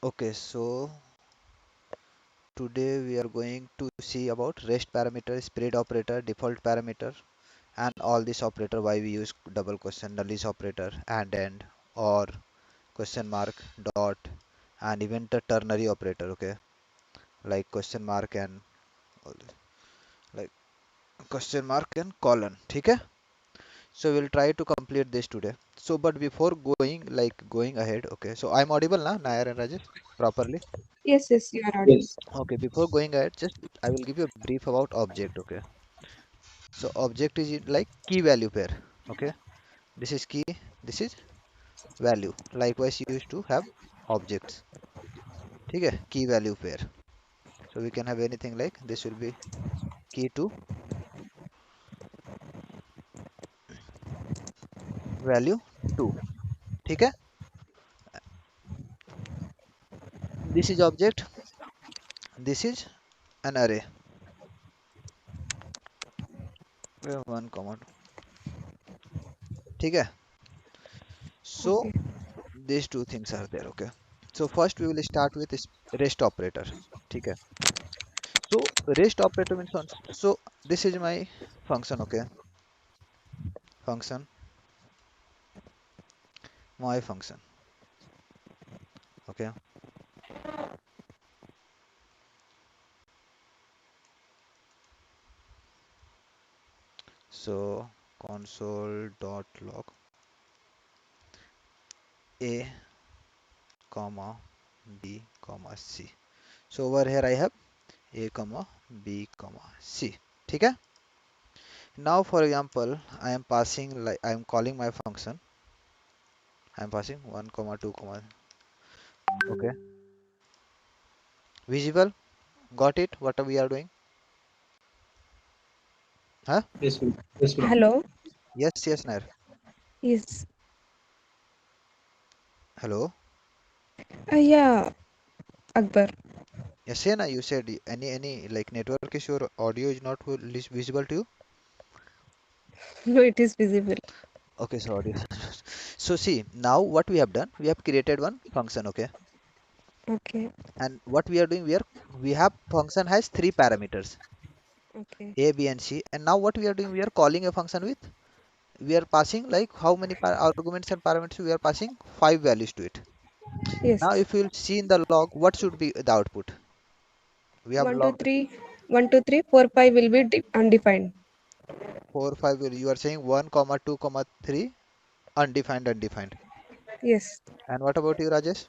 Okay, so today we are going to see about rest parameter, spread operator, default parameter, and all this operator, why we use double question, nullish operator, and, or, question mark, dot, and even the ternary operator, okay, like question mark and all this, like question mark and colon, ठीक है? So we'll try to complete this today. So but before going ahead, okay, so I'm audible now, Nair and Rajesh, properly? Yes, yes, you are audible. Yes. Okay, before going ahead, just I will give you a brief about object, okay? So object is like key value pair, okay? This is key, this is value. Likewise, you used to have objects, ठीक है? Key value pair. So we can have anything like this will be key to value 2, ठीक है? This is object, this is an array. We have one command, ठीक है? So Okay. these two things are there, okay? So first we will start with this rest operator, ठीक है? So rest operator means so this is my function, okay? Function, my function, okay? So console.log a comma b comma c. So over here I have a comma b comma c, ठीक है? Now for example I am passing, like I am calling my function, I am passing 1 comma 2 comma, okay? Visible? Got it? What we are doing? Huh? Yes, bro. Yes, bro. Hello. Yes, yes, Nair. Yes. Hello. Yeah, Akbar. Yes, Sena, you said any like network issue or audio is not visible to you? No, it is visible. Okay, so audio. So see, now what we have done, we have created one function, okay? Okay. And what we are doing, we have function has three parameters, Okay. A, B, and C. And now what we are doing, we are calling a function with, we are passing like how many arguments and parameters we are passing? Five values to it. Now Yes. if you will see in the log, what should be the output? We have One, two, logged three. 1, 2, 3, 4, 5 will be undefined. 4, 5. You are saying 1, comma 2, comma 3, undefined, undefined. Yes. And what about you, Rajesh?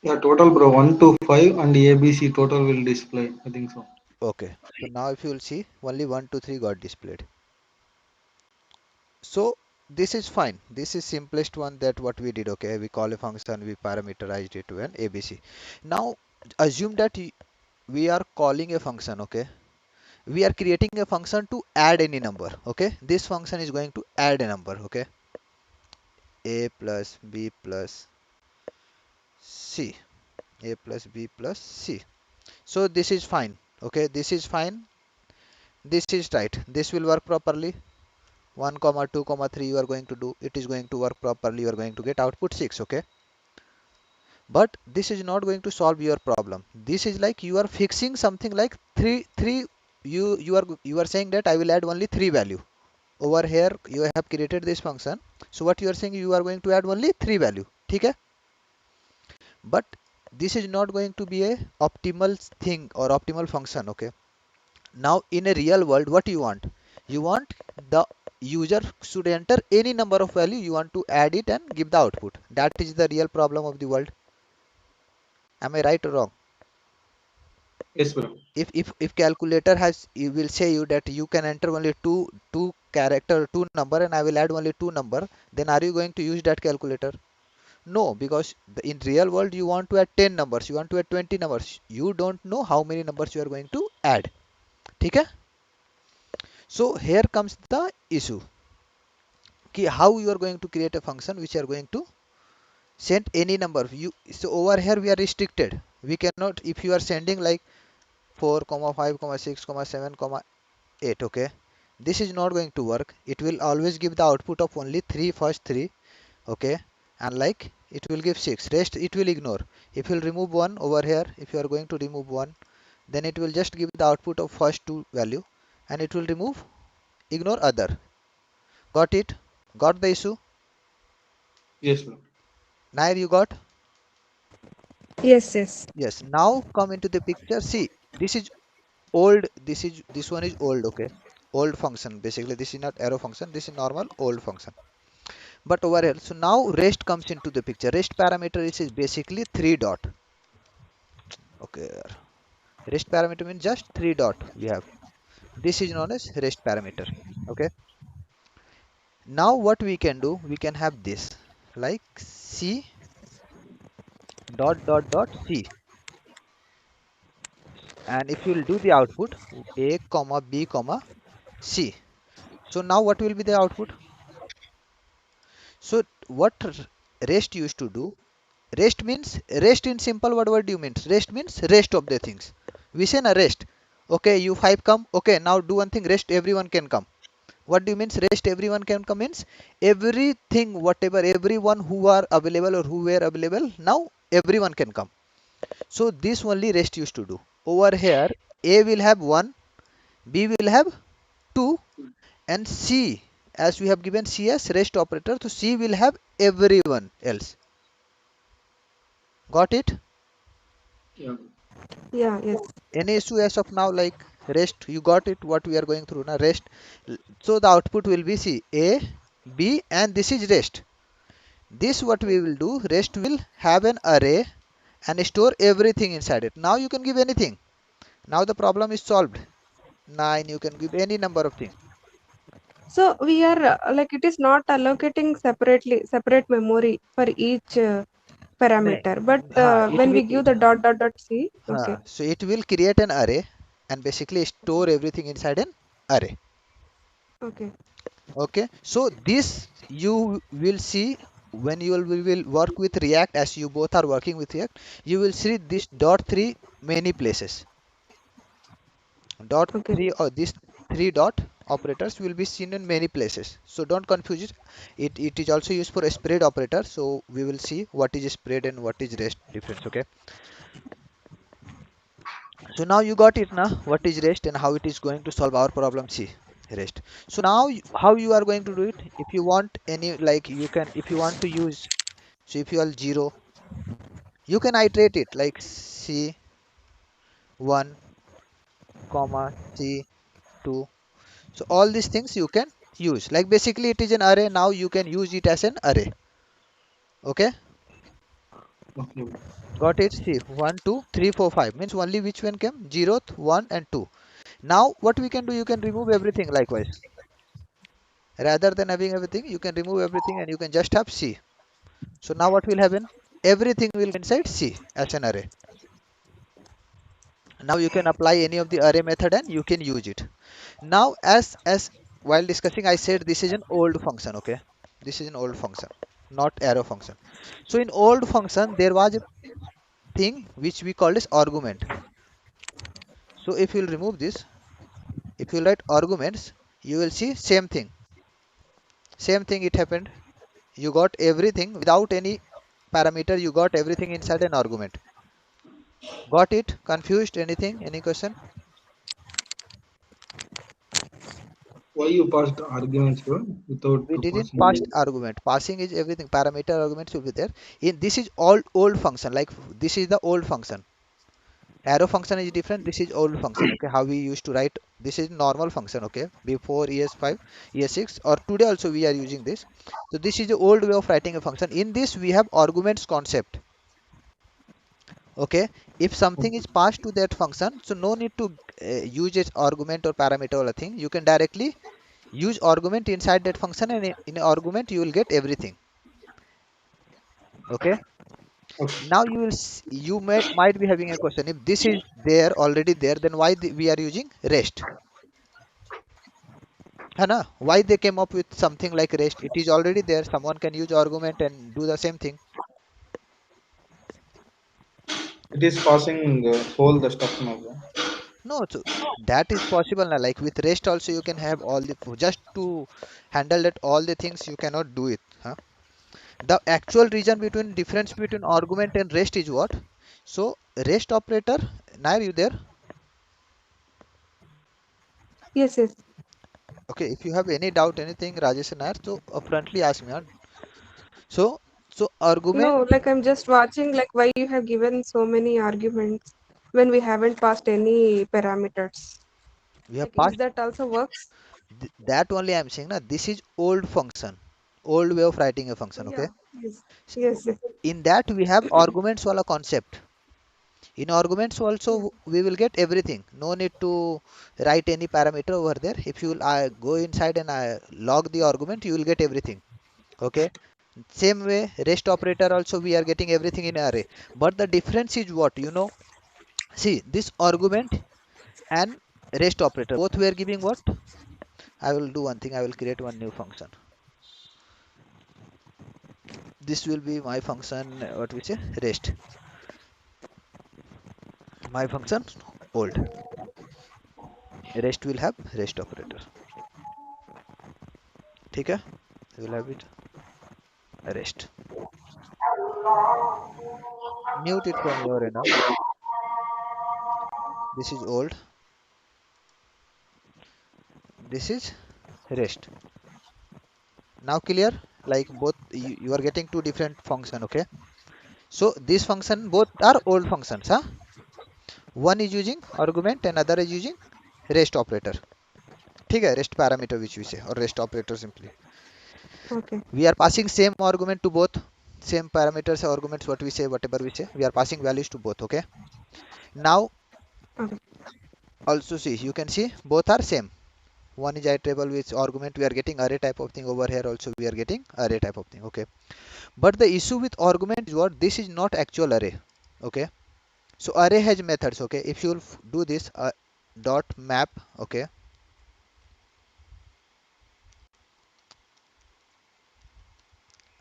Yeah, total, bro. 1 to 5 and ABC total will display. I think so. Okay. So now if you will see, only 1, 2, 3 got displayed. So this is fine. This is simplest one that what we did. Okay, we call a function, we parameterized it to an ABC. Now assume that we are calling a function. Okay, we are creating a function to add any number. Okay, this function is going to add a number. Okay, a plus b plus c, a plus b plus c. So this is fine. Okay, this is fine. This is right. This will work properly. 1 comma 2 comma 3 you are going to do, it is going to work properly, you are going to get output 6, okay? But this is not going to solve your problem. This is like you are fixing something like 3 you are saying that I will add only 3 value. Over here you have created this function, so what you are saying, you are going to add only 3 value, okay? But this is not going to be a optimal thing or optimal function, okay? Now in a real world, what you want? You want the user should enter any number of value, you want to add it and give the output. That is the real problem of the world. Am I right or wrong? Yes, bro. If calculator has, it will say you that you can enter only two character, two number, and I will add only two number, then are you going to use that calculator? No, because in real world you want to add 10 numbers, you want to add 20 numbers, you don't know how many numbers you are going to add. Okay? So here comes the issue. How you are going to create a function which are going to send any number. So over here we are restricted, we cannot, if you are sending like 4 comma 5 comma 6 comma 7 comma 8, okay, this is not going to work. It will always give the output of only 3 first 3, okay, and like it will give 6. Rest it will ignore. If you'll remove 1 over here, if you are going to remove 1, then it will just give the output of first two value, and it will remove, ignore other. Got it? Got the issue? Yes, bro. Nair, you got? Yes, yes. Yes. Now come into the picture. See, this is old. This one is old. Okay, old function. Basically, this is not arrow function. This is normal old function. But over here, so now rest comes into the picture. Rest parameter is basically three dot. Okay, rest parameter means just three dot we have. This is known as rest parameter. Okay. Now what we can do? We can have this like c dot dot dot c, and if you will do the output a comma b comma c. So now what will be the output? So what rest used to do? Rest means rest in simple word. What do you mean? Rest means rest of the things. We say na rest. Okay, you five come. Okay, now do one thing. Rest everyone can come. What do you means? Rest everyone can come means everything, whatever, everyone who are available or who were available. Now everyone can come. So this only rest used to do. Over here, A will have 1, B will have 2, and C, as we have given C as rest operator, so C will have everyone else. Got it? Yeah. Yeah, yes. Any issue as of now, like rest, you got it what we are going through now, rest. So the output will be C, A, B, and this is rest. This what we will do, rest will have an array and store everything inside it. Now you can give anything. Now the problem is solved. 9, you can give any number of things. So we are like it is not allocating separate memory for each Nay, parameter, but it when will, we give the dot dot dot c, okay, so it will create an array and basically store everything inside an array. okay. Okay, so this you will see when we will work with React, as you both are working with React, you will see this dot 3 many places. Dot Okay. 3 or this 3 dot operators will be seen in many places. So don't confuse it. It is also used for a spread operator. So we will see what is spread and what is rest difference. Okay. So now you got it now, what is rest and how it is going to solve our problem. See, rest. So now how you are going to do it? If you want any, like you can, if you want to use, so if you are 0, you can iterate it like c 1 comma c 2. So all these things you can use, like basically it is an array. Now you can use it as an array. Okay, Okay. got it. See, 1 2 3 4 5 means only which one came, 0th, 1 and 2. Now what we can do, you can remove everything likewise. Rather than having everything, you can remove everything and you can just have C. So now what will happen? Everything will go inside C as an array. Now you can apply any of the array method and you can use it. Now as while discussing, I said this is an old function. Okay, this is an old function, not arrow function. So in old function there was a thing which we call as argument. So if you'll remove this, if you write arguments, you will see same thing it happened. You got everything without any parameter, you got everything inside an argument. Got it? Confused? Anything? Any question? Why you passed arguments, bro, without We didn't passing? pass argument. Passing is everything. Parameter arguments will be there. In this is all old function. Like this is the old function. Arrow function is different. This is old function. Okay, how we used to write. This is normal function. Okay, before ES5, ES6, or today also we are using this. So this is the old way of writing a function. In this we have arguments concept. Okay, if something is passed to that function, so no need to use its argument or parameter or a thing. You can directly use argument inside that function, and in argument you will get everything. Okay, Okay. now you might be having a question. If this is there already there, then why we are using rest? Hana, why they came up with something like rest? It is already there. Someone can use argument and do the same thing. It is passing whole the stuff now, bro. No, so that is possible now. Like with rest also you can have all the, just to handle that all the things you cannot do it. Huh? The actual reason between difference between argument and rest is what? So rest operator, Nair, you there? Yes, yes. Okay, if you have any doubt, anything, Rajesh and Nair, so upfrontly ask me. Huh? So, so argument, No, like I'm just watching like why you have given so many arguments when we haven't passed any parameters. we have Like is passed that also works? that only I'm saying. Na, this is old function, old way of writing a function. Okay, Yeah. Yes. Yes, yes. in that we have arguments wala concept. In arguments Yeah. also we will get everything. No need to write any parameter over there. If you will go inside and log the argument, you will get everything. Okay. Same way, rest operator also we are getting everything in array. But the difference is what? See this argument and rest operator both we are giving what? I will do one thing. I will create one new function. This will be my function. What we say? Rest. My function old. Rest will have rest operator. ठीक है? We will have it rest. Mute it from your end now. This is old. This is rest. Now clear? Like both you are getting two different function. Okay. So this function both are old functions. Huh? One is using argument and other is using rest operator. ठीक है? Rest parameter which we say or rest operator simply. Okay. We are passing same argument to both. Same parameters arguments what we say whatever we say. We are passing values to both. Okay. Now Okay. also see you can see both are same. One is iterable with argument we are getting array type of thing. Over here also we are getting array type of thing. Okay, but the issue with argument is what? This is not actual array. Okay, so array has methods. Okay, if you will do this dot map. Okay,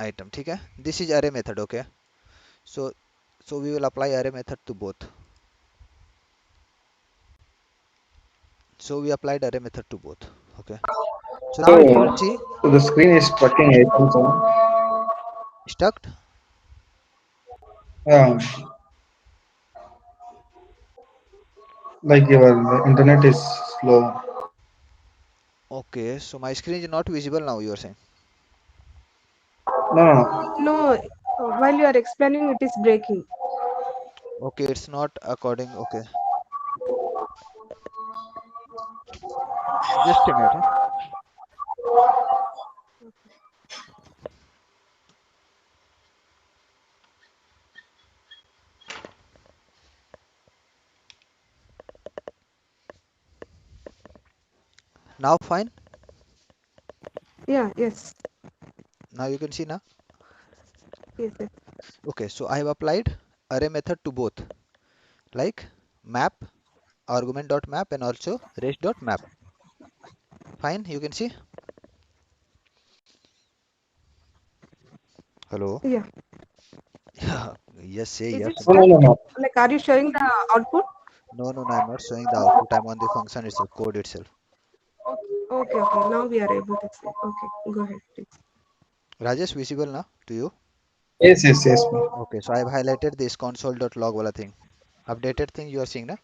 item. ठीक है, this is array method. Okay, so we will apply array method to both. So we applied array method to both. Okay, so now if you will see So the screen is tracking items. stuck. Yeah, like your internet is slow. Okay, so my screen is not visible now, you are saying. No, no, no. No, while you are explaining, it is breaking. Okay, it's not according. Okay, just a minute. Huh? Now fine. Yeah. Yes. Now you can see now. Yes. Yes. Okay, so I have applied array method to both, like map, argument dot map, and also rest dot map. Fine, you can see. Hello. Yeah. Yeah, yes, say Is yes it or No, no. no, stuck? no, no. Like, are you showing the output? No, no, no, I'm not showing the output. I'm on the function itself, code itself. Okay. Okay. Now we are able to see. Okay. Go ahead, please. Rajesh, visible now to you? Yes, yes, yes, ma'am. Okay, so I've highlighted this console.log wala thing. Updated thing you are seeing now.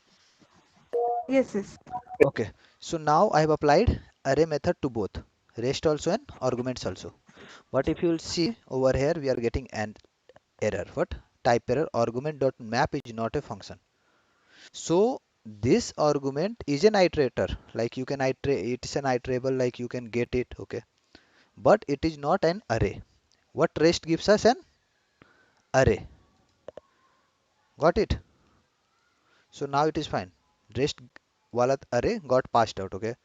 Yes. Yes. Okay, so now I have applied array method to both rest also and arguments also. But if you will see over here, we are getting an error. What? Type error. Argument dot map is not a function. So this argument is an iterator. Like you can iterate, it's an iterable. Like you can get it. Okay, but it is not an array. What rest gives us? An array. Got it? So now it is fine. Rest wala array got passed out. Okay.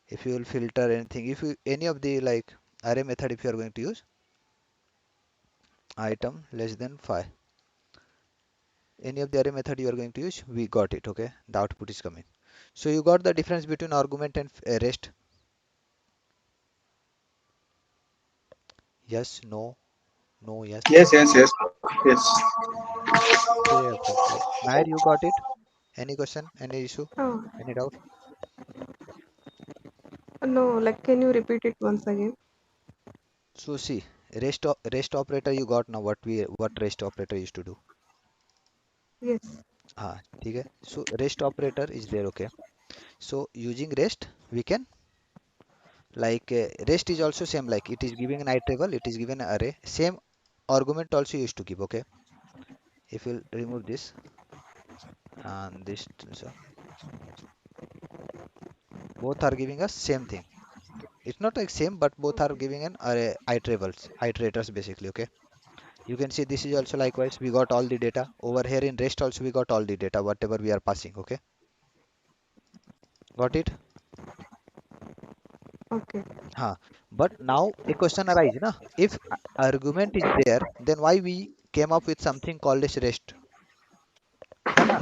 If you will filter anything, if you any of the like array method, if you are going to use item less than 5, any of the array method you are going to use, we got it. Okay, the output is coming. So you got the difference between argument and rest. Yes, no, no, yes. Yes, yes, yes, yes. Okay, okay, okay. Nair, you got it? Any question? Any issue? Oh, Any doubt? no. Like, can you repeat it once again? So see, rest operator you got now. What rest operator used to do? Yes. हाँ ठीक है. So rest operator is there. Okay. So using rest we can like rest is also same, like it is giving an iterable, it is given an array, same argument also used to give. Okay. If we'll remove this and this, so both are giving us same thing. It's not like same, but both are Okay. giving an array iterables, iterators basically. Okay. You can see this is also likewise. We got all the data over here in rest also. We got all the data whatever we are passing. Okay. Got it? Okay. Huh. But now a question arises, na? If argument is there, then why we came up with something called as rest? है ना?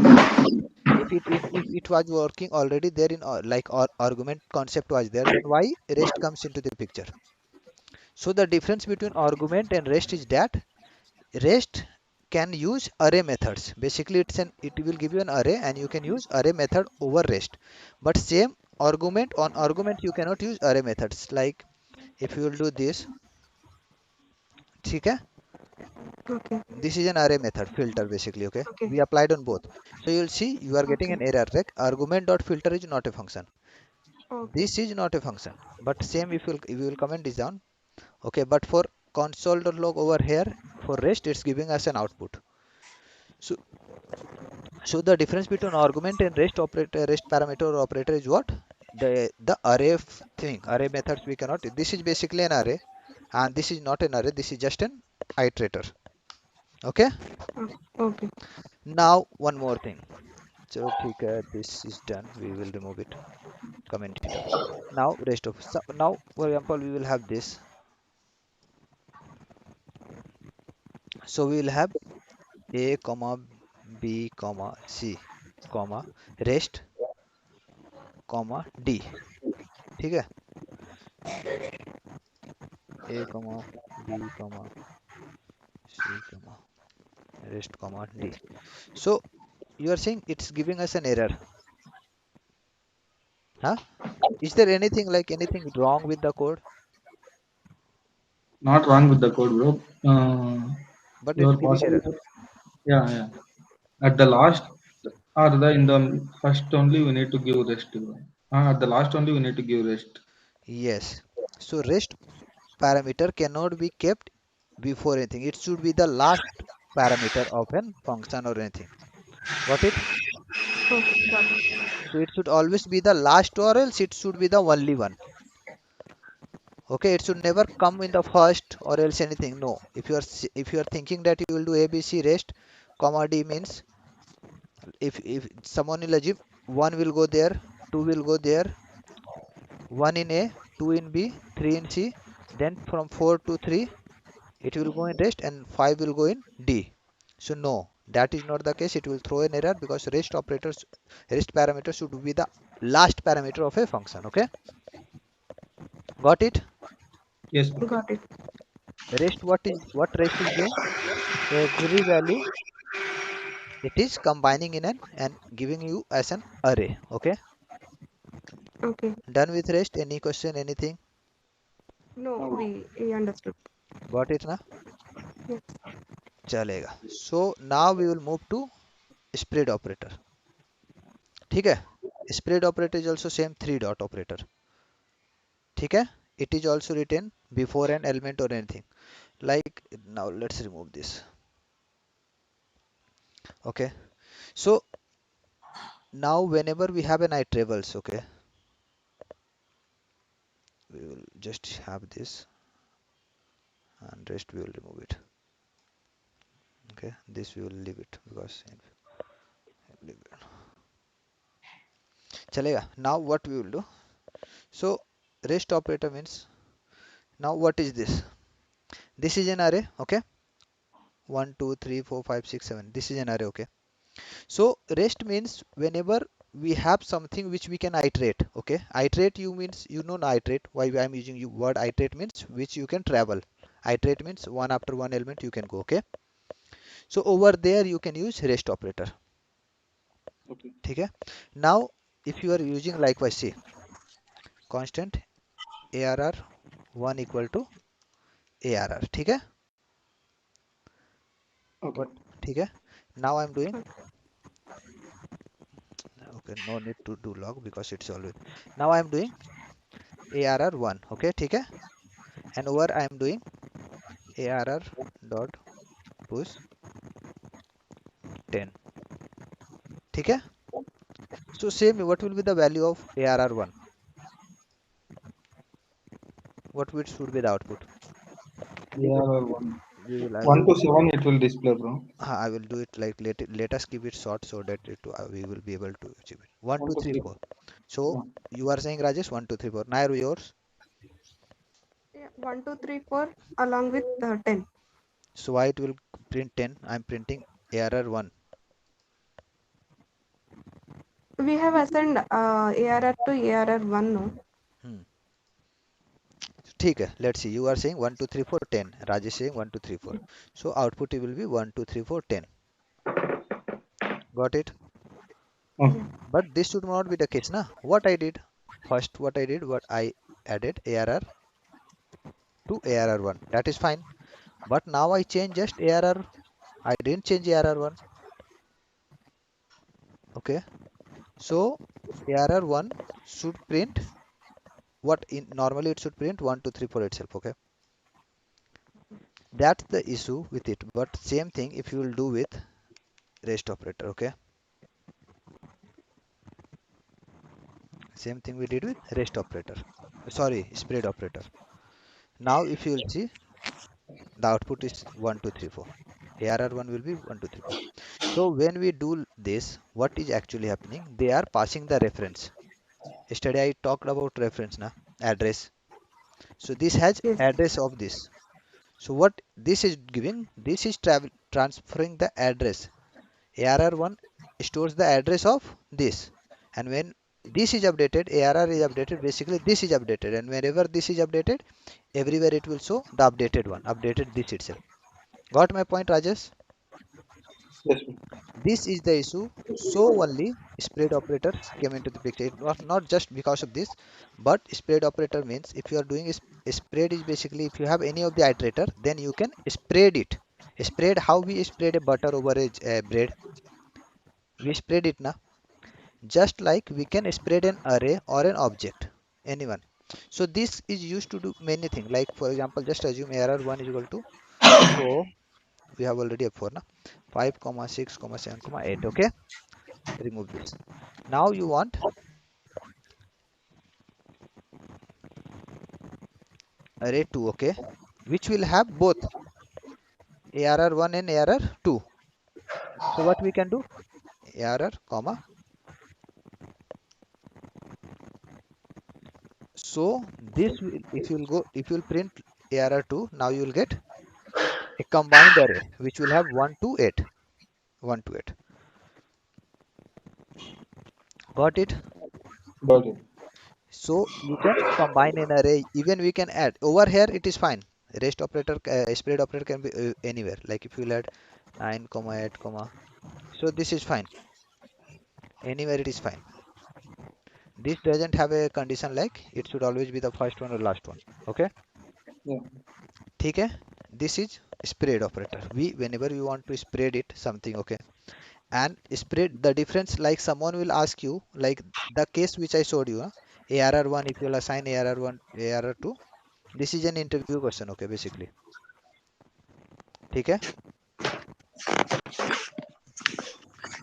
If it was working already there in like argument concept was there, then why rest comes into the picture? So the difference between argument and rest is that rest can use array methods. Basically, it will give you an array and you can use array method over rest. But same argument on argument you cannot use array methods. Like if you will do this, ठीक है? Okay. This is an array method filter basically. Okay, Okay. we applied on both. So you'll see you are getting Okay. an error like argument dot filter is not a function. Okay. This is not a function. But same if you will comment this down. Okay, but for console.log over here for rest it's giving us an output. So the difference between argument and rest operator, rest parameter or operator is what? The array thing, array methods we cannot. This is basically an array, and this is not an array. This is just an iterator. Okay. Okay. Now one more thing. So ठीक है, this is done. We will remove it. Comment it out. Now rest of so now for example we will have this. So we will have a comma b comma c comma rest comma d. ठीक है. A comma b comma c comma rest comma d. So you are saying it's giving us an error, huh? Is there anything like anything wrong with the code? Not wrong with the code, bro. But You it's are giving possible. error. Yeah, yeah. At the last or the in the first only we need to give rest. Bro. At the last only we need to give rest. Yes. So rest parameter cannot be kept before anything. It should be the last parameter of an function or anything. Got it? Okay. Got it. So it should always be the last or else it should be the only one. Okay, it should never come in the first or else anything. No. If you are thinking that you will do ABC rest, comma D means if someone will assume one will go there, two will go there, one in A, two in B, three in C, then from 4 to 3 it will go in rest and 5 will go in D. So no, that is not the case. It will throw an error because rest parameter should be the last parameter of a function. Okay, got it? Yes, bro. Got it. What rest is doing? Every value it is combining in an and giving you as an array. Okay, Okay. done with rest. Any question? Anything? No, we understood. Got it ना? Yes. चलेगा. So now we will move to spread operator. ठीक है? Spread operator is also same three dot operator. ठीक है? It is also written before an element or anything. Like now let's remove this. Okay. So now whenever we have an iteratables, okay, we will just have this and rest we will remove it. Okay, this we will leave it because leave it. चलेगा. Now what we will do? So rest operator means now what is this? This is an array. Okay, 1 2 3 4 5 6 7. This is an array. Okay. So rest means whenever we have something which we can iterate. Okay, iterate you means you know iterate. Why I am using you word iterate means which you can travel. Iterate means one after one element you can go. Okay, so over there you can use rest operator. Okay. ठीक है. Now if you are using likewise say constant arr 1 equal to ARR. ठीक है? Okay. But ठीक है? Now I'm doing, okay, no need to do log because it's always. Now I'm doing ARR1. Okay, ठीक है? And over I'm doing ARR dot push 10. ठीक है? So same, what will be the value of ARR1? What which should be the output? We Yeah, will, one. we will, I will, 1 to 7 it will display, bro. I will do it like let us keep it short so that we will be able to achieve it. One, 1 two, to three, 3. four. So Yeah. you are saying Rajesh 1, 2, 3, 4. Nair, yours. Yeah, 1, 2, 3, 4 along with 10. So why it will print 10? I'm printing ARR1. We have assigned ARR to ARR1, no? Hmm. ठीक है. Let's see. You are saying 1, 2, 3, 4, 10. Rajesh saying 1, 2, 3, 4. So output it will be 1, 2, 3, 4, 10. Got it? Okay. Yeah. But this should not be the case, na? What I did? First, what I added ARR to ARR1. That is fine. But now I change just ARR. I didn't change ARR1. Okay. So ARR1 should print what in normally it should print 1, 2, 3, 4 itself. Okay. That's the issue with it. But same thing if you will do with rest operator. Okay. Same thing we did with rest operator. Sorry, spread operator. Now if you will see the output is 1, 2, 3, 4. ARR1 will be 1, 2, 3, 4. So when we do this, what is actually happening? They are passing the reference. Yesterday I talked about reference na address. So this has Yes. address of this. So what this is giving, this is transferring the address. ARR1 stores the address of this, and when this is updated, ARR is updated. Basically, this is updated, and wherever this is updated, everywhere it will show the updated one, updated this itself. Got my point, Rajesh? Yes, bro. This is the issue. So only spread operators came into the picture. It was not just because of this, but spread operator means if you are doing spread is basically if you have any of the iterator, then you can spread it. Spread how we spread a butter over a bread. We spread it na. Just like we can spread an array or an object, anyone. So this is used to do many things. Like for example, just assume error1 is equal to 4. We have already a 4 na. 5 comma 6 comma 7 comma 8. Okay, remove this. Now you want array 2. Okay, which will have both arr1 and arr2. So what we can do, arr comma, so this will, if you will go, if you will print arr2, now you will get a combined array which will have 1 to 8. 1 to 8. Got it? Got it. So you can combine an array. Even we can add over here. It is fine. Rest operator, spread operator can be anywhere. Like if you add 9 comma 8 comma. So this is fine. Anywhere it is fine. This doesn't have a condition like it should always be the first one or last one. Okay. Yeah. ठीक है? This is spread operator. We whenever you want to spread it something. Okay. And spread the difference, like someone will ask you like the case which I showed you. ARR1 if you will assign ARR1 ARR2. This is an interview question. Okay, basically. ठीक है?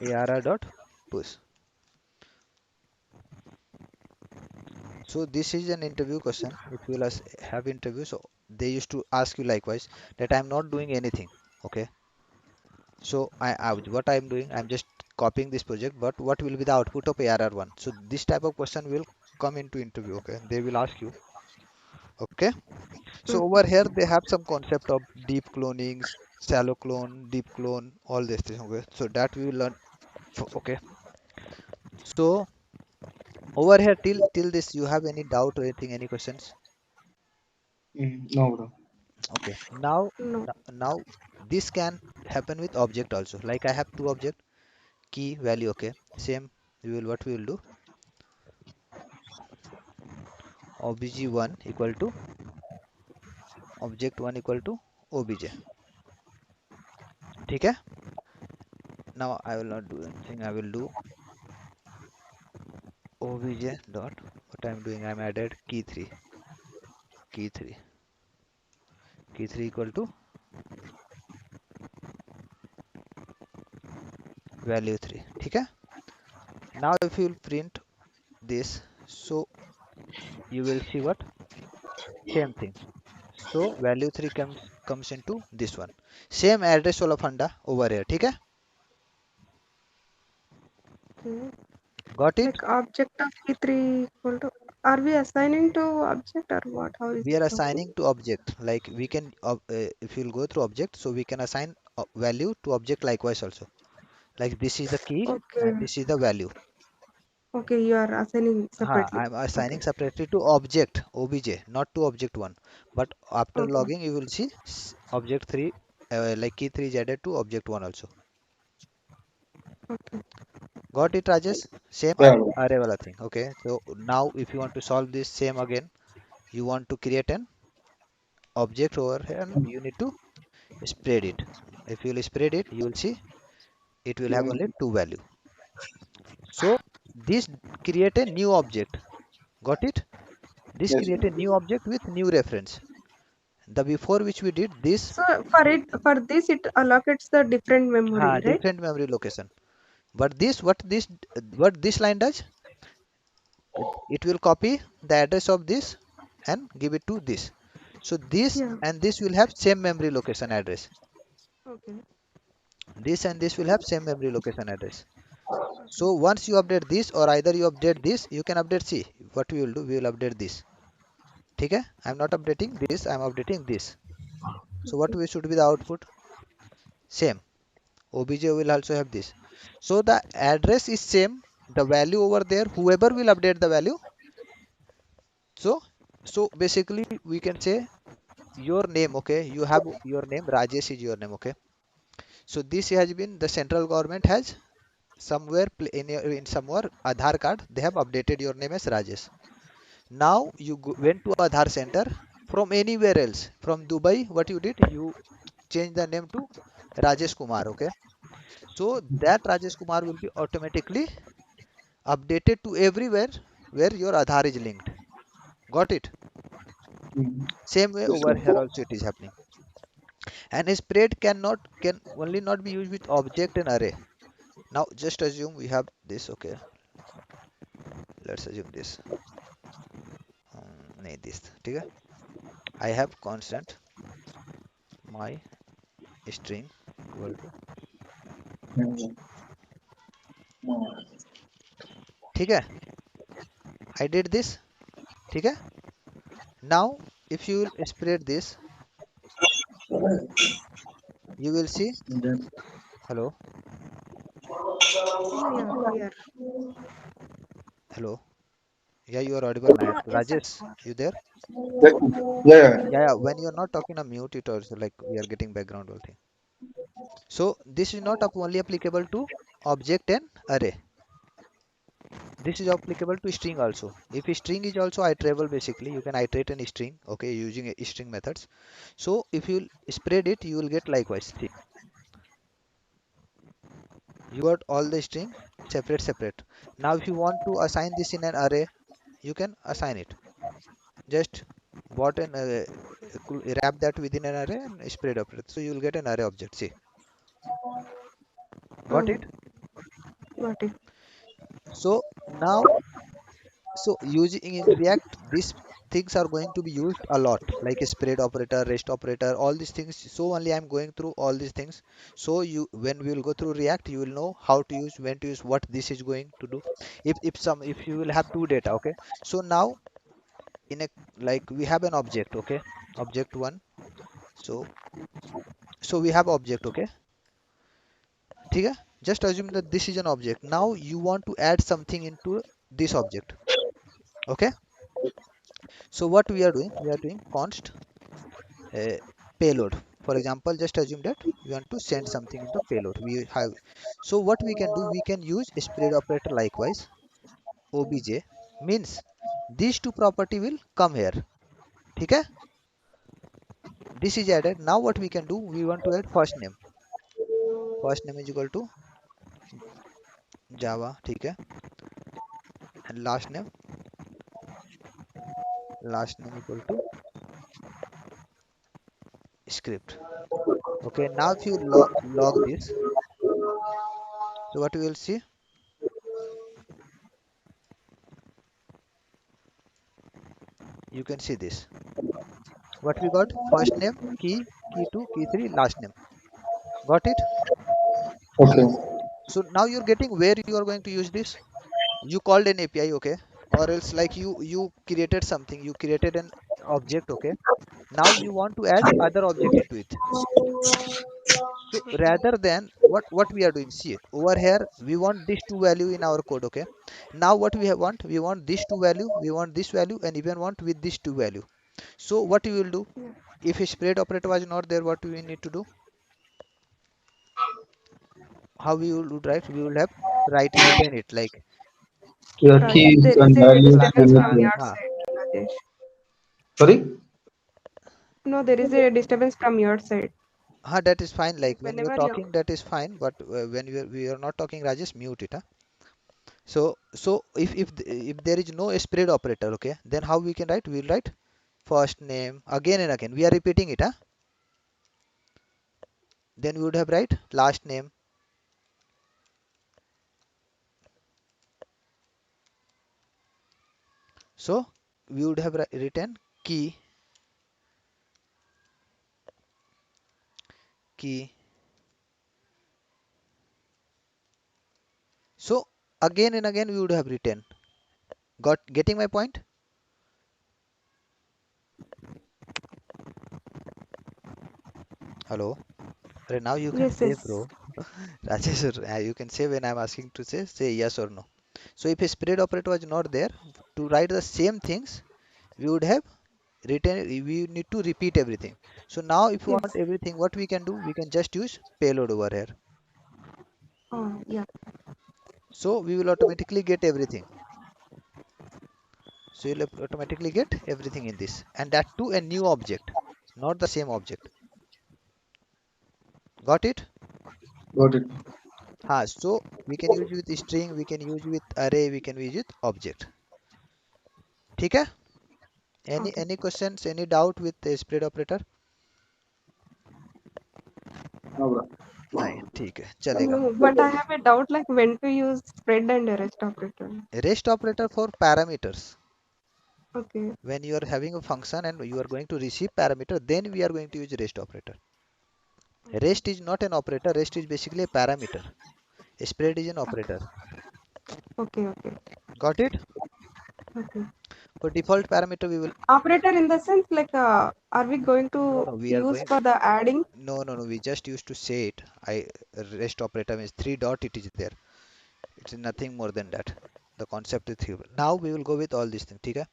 ARR dot push. So this is an interview question. If you will have interview, so they used to ask you likewise that I'm not doing anything. Okay. So what I'm doing, I'm just copying this project, but what will be the output of ARR1? So this type of question will come into interview. Okay, they will ask you. Okay. So over here they have some concept of deep cloning, shallow clone, deep clone, all these things. Okay, so that we will learn. Okay, so over here till this, you have any doubt or anything, any questions? No, bro. Okay, now No. now this can happen with object also. Like I have two object, key value. Okay, same. We will what we will do, obj1 equal to object1 equal to obj. ठीक है. Now I will not do anything. I will do obj dot, what I am doing, I am added key 3, key 3, key 3 equal to value 3. ठीक है. Now if you will print this, so you will see what, same thing. So value 3 comes into this one, same address वाला फंडा over here. ठीक है. Okay. Got it. Like object of key3 equal to. Are we assigning to object or what? How is We it are working? assigning to object, like we can if you'll go through object, so we can assign value to object likewise also, like this is the key Okay. and this is the value. Okay, you are assigning separately. I'm Okay. assigning separately to object obj, not to object 1, but after Okay. logging you will see object 3, like key 3 is added to object 1 also. Okay. Got it, Rajesh? Same Yeah. array wala thing. Okay, so now if you want to solve this same again, you want to create an object over here and you need to spread it. If you will spread it, you will see it will have only two value. So this create a new object. Got it? This Yes. create a new object with new reference. The before which we did this, So for this it allocates the different memory, right? different memory location. But what this line does, it will copy the address of this and give it to this. So this Yeah. and this will have same memory location address. Okay. This and this will have same memory location address. Okay. So once you update this, or either you update this, you can update C. What we will do, we will update this. ठीक है. I'm not updating this, I'm updating this. So what we should be the output? Same. Obj will also have this. So the address is same. The value over there, whoever will update the value. So basically we can say your name. Okay, you have your name. Rajesh is your name. Okay. So this has been, the central government has somewhere in somewhere Aadhaar card they have updated your name as Rajesh. Now you went to Aadhaar center from anywhere else, from Dubai. What you did, you change the name to Rajesh Kumar. Okay, so that Rajesh Kumar will be automatically updated to everywhere where your Aadhaar is linked. Got it? Same way Yes. over here also it is happening. And a spread can only not be used with object and array. Now just assume we have this. Okay, let's assume this. नहीं this. ठीक है? I have constant my string equal to, ठीक है? I did this. ठीक है? Now if you will spread this, you will see. Hello, Yeah, yeah, clear. hello. Yeah, you are audible now. Yes, Rajesh, Akbar. you there? Yeah. Yeah. Yeah, yeah. When you are not talking, a mute it also, like we are getting background all thing. So this is not only applicable to object and array. This is applicable to string also. If a string is also iterable, basically you can iterate an string, okay, using a string methods. So if you spread it, you will get likewise. See, you got all the string separate. Now if you want to assign this in an array, you can assign it. Just bought and wrap that within an array and spread operator. So you will get an array object. See, got Oh, it? got it. So now, so using in React, these things are going to be used a lot, like a spread operator, rest operator, all these things. So only I'm going through all these things. So you, when we will go through React, you will know how to use, when to use, what this is going to do. If you will have two data, okay. So now in a, like we have an object, okay, object one. So we have object, okay. ठीक है? Just assume that this is an object. Now you want to add something into this object, okay. So what we are doing? We are doing const uh, payload. For example, just assume that we want to send something into payload. We have, so what we can do? We can use a spread operator likewise. Obj means these two property will come here. ठीक है? This is added. Now what we can do, we want to add first name. First name is equal to Java, ठीक है, and last name equal to script. Okay, now if you log this, so what we will see, you can see this. What we got? First name, key 2, key 3, last name. Got it? Okay. So now you're getting where you are going to use this. You called an API, okay, or else like you created something. You created an object, okay. Now you want to add other object into it. So rather than what we are doing, see over here, we want this two value in our code, okay. Now what we have want, we want this two value, we want this value, and even want with this two value. So what we will do, Yeah. if a spread operator was not there, what we need to do, how we will do, right? We will have written it like Yeah, If keys there is and a values disturbance limit. from your side, Rajesh. Sorry? No, there is a disturbance from your side. that is fine, like Like when you're whenever you, talking that is fine, but when we are not talking, Rajesh, mute it, huh? So if there is no spread operator, okay, then how we can write, we will write first name again and again, we are repeating it, huh? Then we would have write last name. So we would have written key. So again and again we would have written. Getting my point? Hello. Now you can yes, say, yes. bro. Rajesh, you can say when I'm asking to say yes or no. So if a spread operator was not there, to write the same things, we would have written. We need to repeat everything. So now if you want Yes. everything, what we can do, we can just use payload over here. Oh, yeah. So we will automatically get everything. So you'll automatically get everything in this, and that too a new object, not the same object. Got it? Got it. So we can use with string, we can use with array, we can use with object. ठीक है? Okay. Any questions, any doubt with the spread operator? No, bro. नहीं, ठीक है, चलेगा. No, but I have a doubt like when to use spread and rest operator. REST operator for parameters. Okay. When you are having a function and you are going to receive parameter, then we are going to use REST operator. Okay. REST is not an operator, REST is basically a parameter. Spread is an operator. Okay. Okay. Got it? Okay. For default parameter, we will. Operator in the sense like are we going No, to no, we are use going. for the adding? No, no, no. We just used to say it. REST operator means three dot. It is there. It's nothing more than that. The concept is three. Now we will go with all these things. Okay.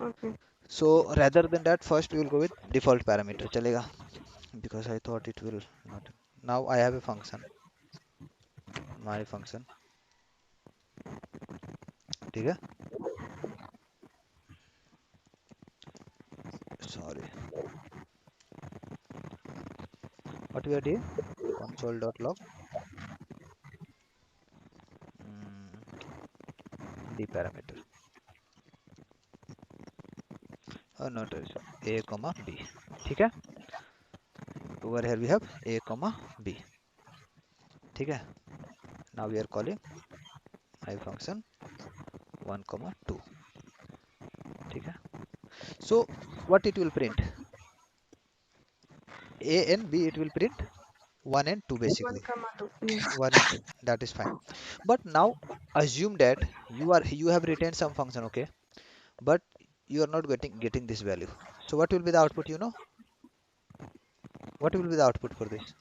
Okay. So rather than that, first we will go with default parameter. चलेगा? Because I thought it will not. Now I have a function. My function. ठीक है? Sorry. What we are doing? Console.log d parameter. Not a comma b. ठीक है? Over here we have a comma b. ठीक है? Now we are calling my function 1 comma 2. ठीक है? So what it will print? A and B, it will print 1 and 2 One basically. comma two. Yes. 1 and 2. That is fine. But now assume that you have written some function, okay? But you are not getting this value. So what will be the output, you know? What will be the output for this?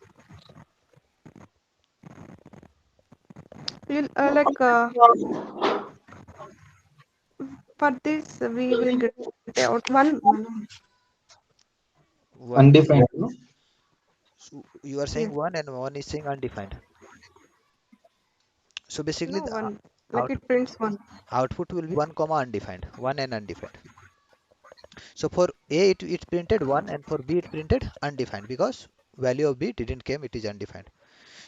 You'll, for this we will get out one. One. Undefined, no? So you are saying Yes. 1 and 1 is saying undefined. So basically No, the one. Like out, it prints one. output will be 1 comma undefined. 1 and undefined. So for A it printed 1 and for B it printed undefined because value of B didn't came, it is undefined.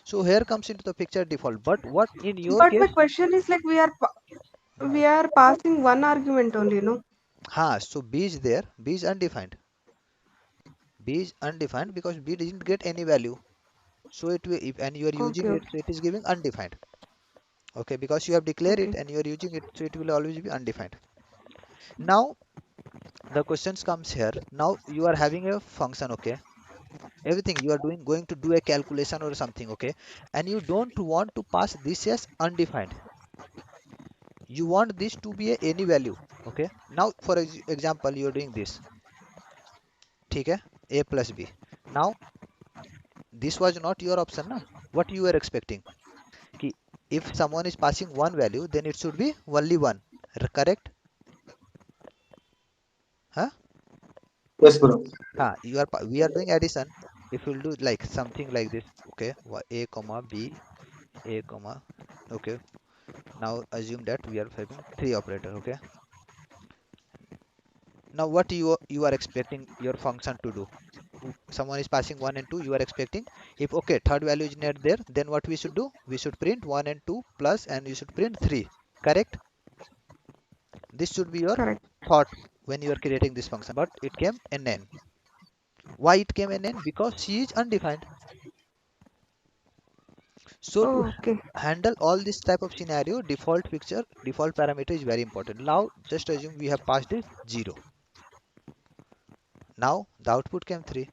So here comes into the picture default. But what in your But my case? question is like we are passing one argument only, no? So B is there, B is undefined. B is undefined because B didn't get any value. So it will, if and you are Okay, using it, okay, so it is giving undefined. Okay, because you have declared it okay. and you are using it, so it will always be undefined. Now the questions comes here. Now you are having a function, okay? Everything you are doing, going to do a calculation or something, okay? And you don't want to pass this as undefined. You want this to be a any value, okay? Now for example, you are doing this, ठीक है? A plus B. Now this was not your option, na? What you were expecting? Ki if someone is passing one value, then it should be only one, correct? Huh? Yes, bro. We are doing addition. If we'll do like something like this, okay? A comma B, A comma, okay. Now assume that we are having three operator, okay? Now what you are expecting your function to do? Someone is passing 1 and 2, you are expecting if okay third value is not there, then what we should do? We should print 1 and 2 plus and you should print 3, correct? This should be your Correct. thought when you are creating this function, but it came NN. Why it came NN? Because C is undefined. So to Oh, okay. handle all this type of scenario, default parameter is very important. Now just assume we have passed it 0. Now the output came 3.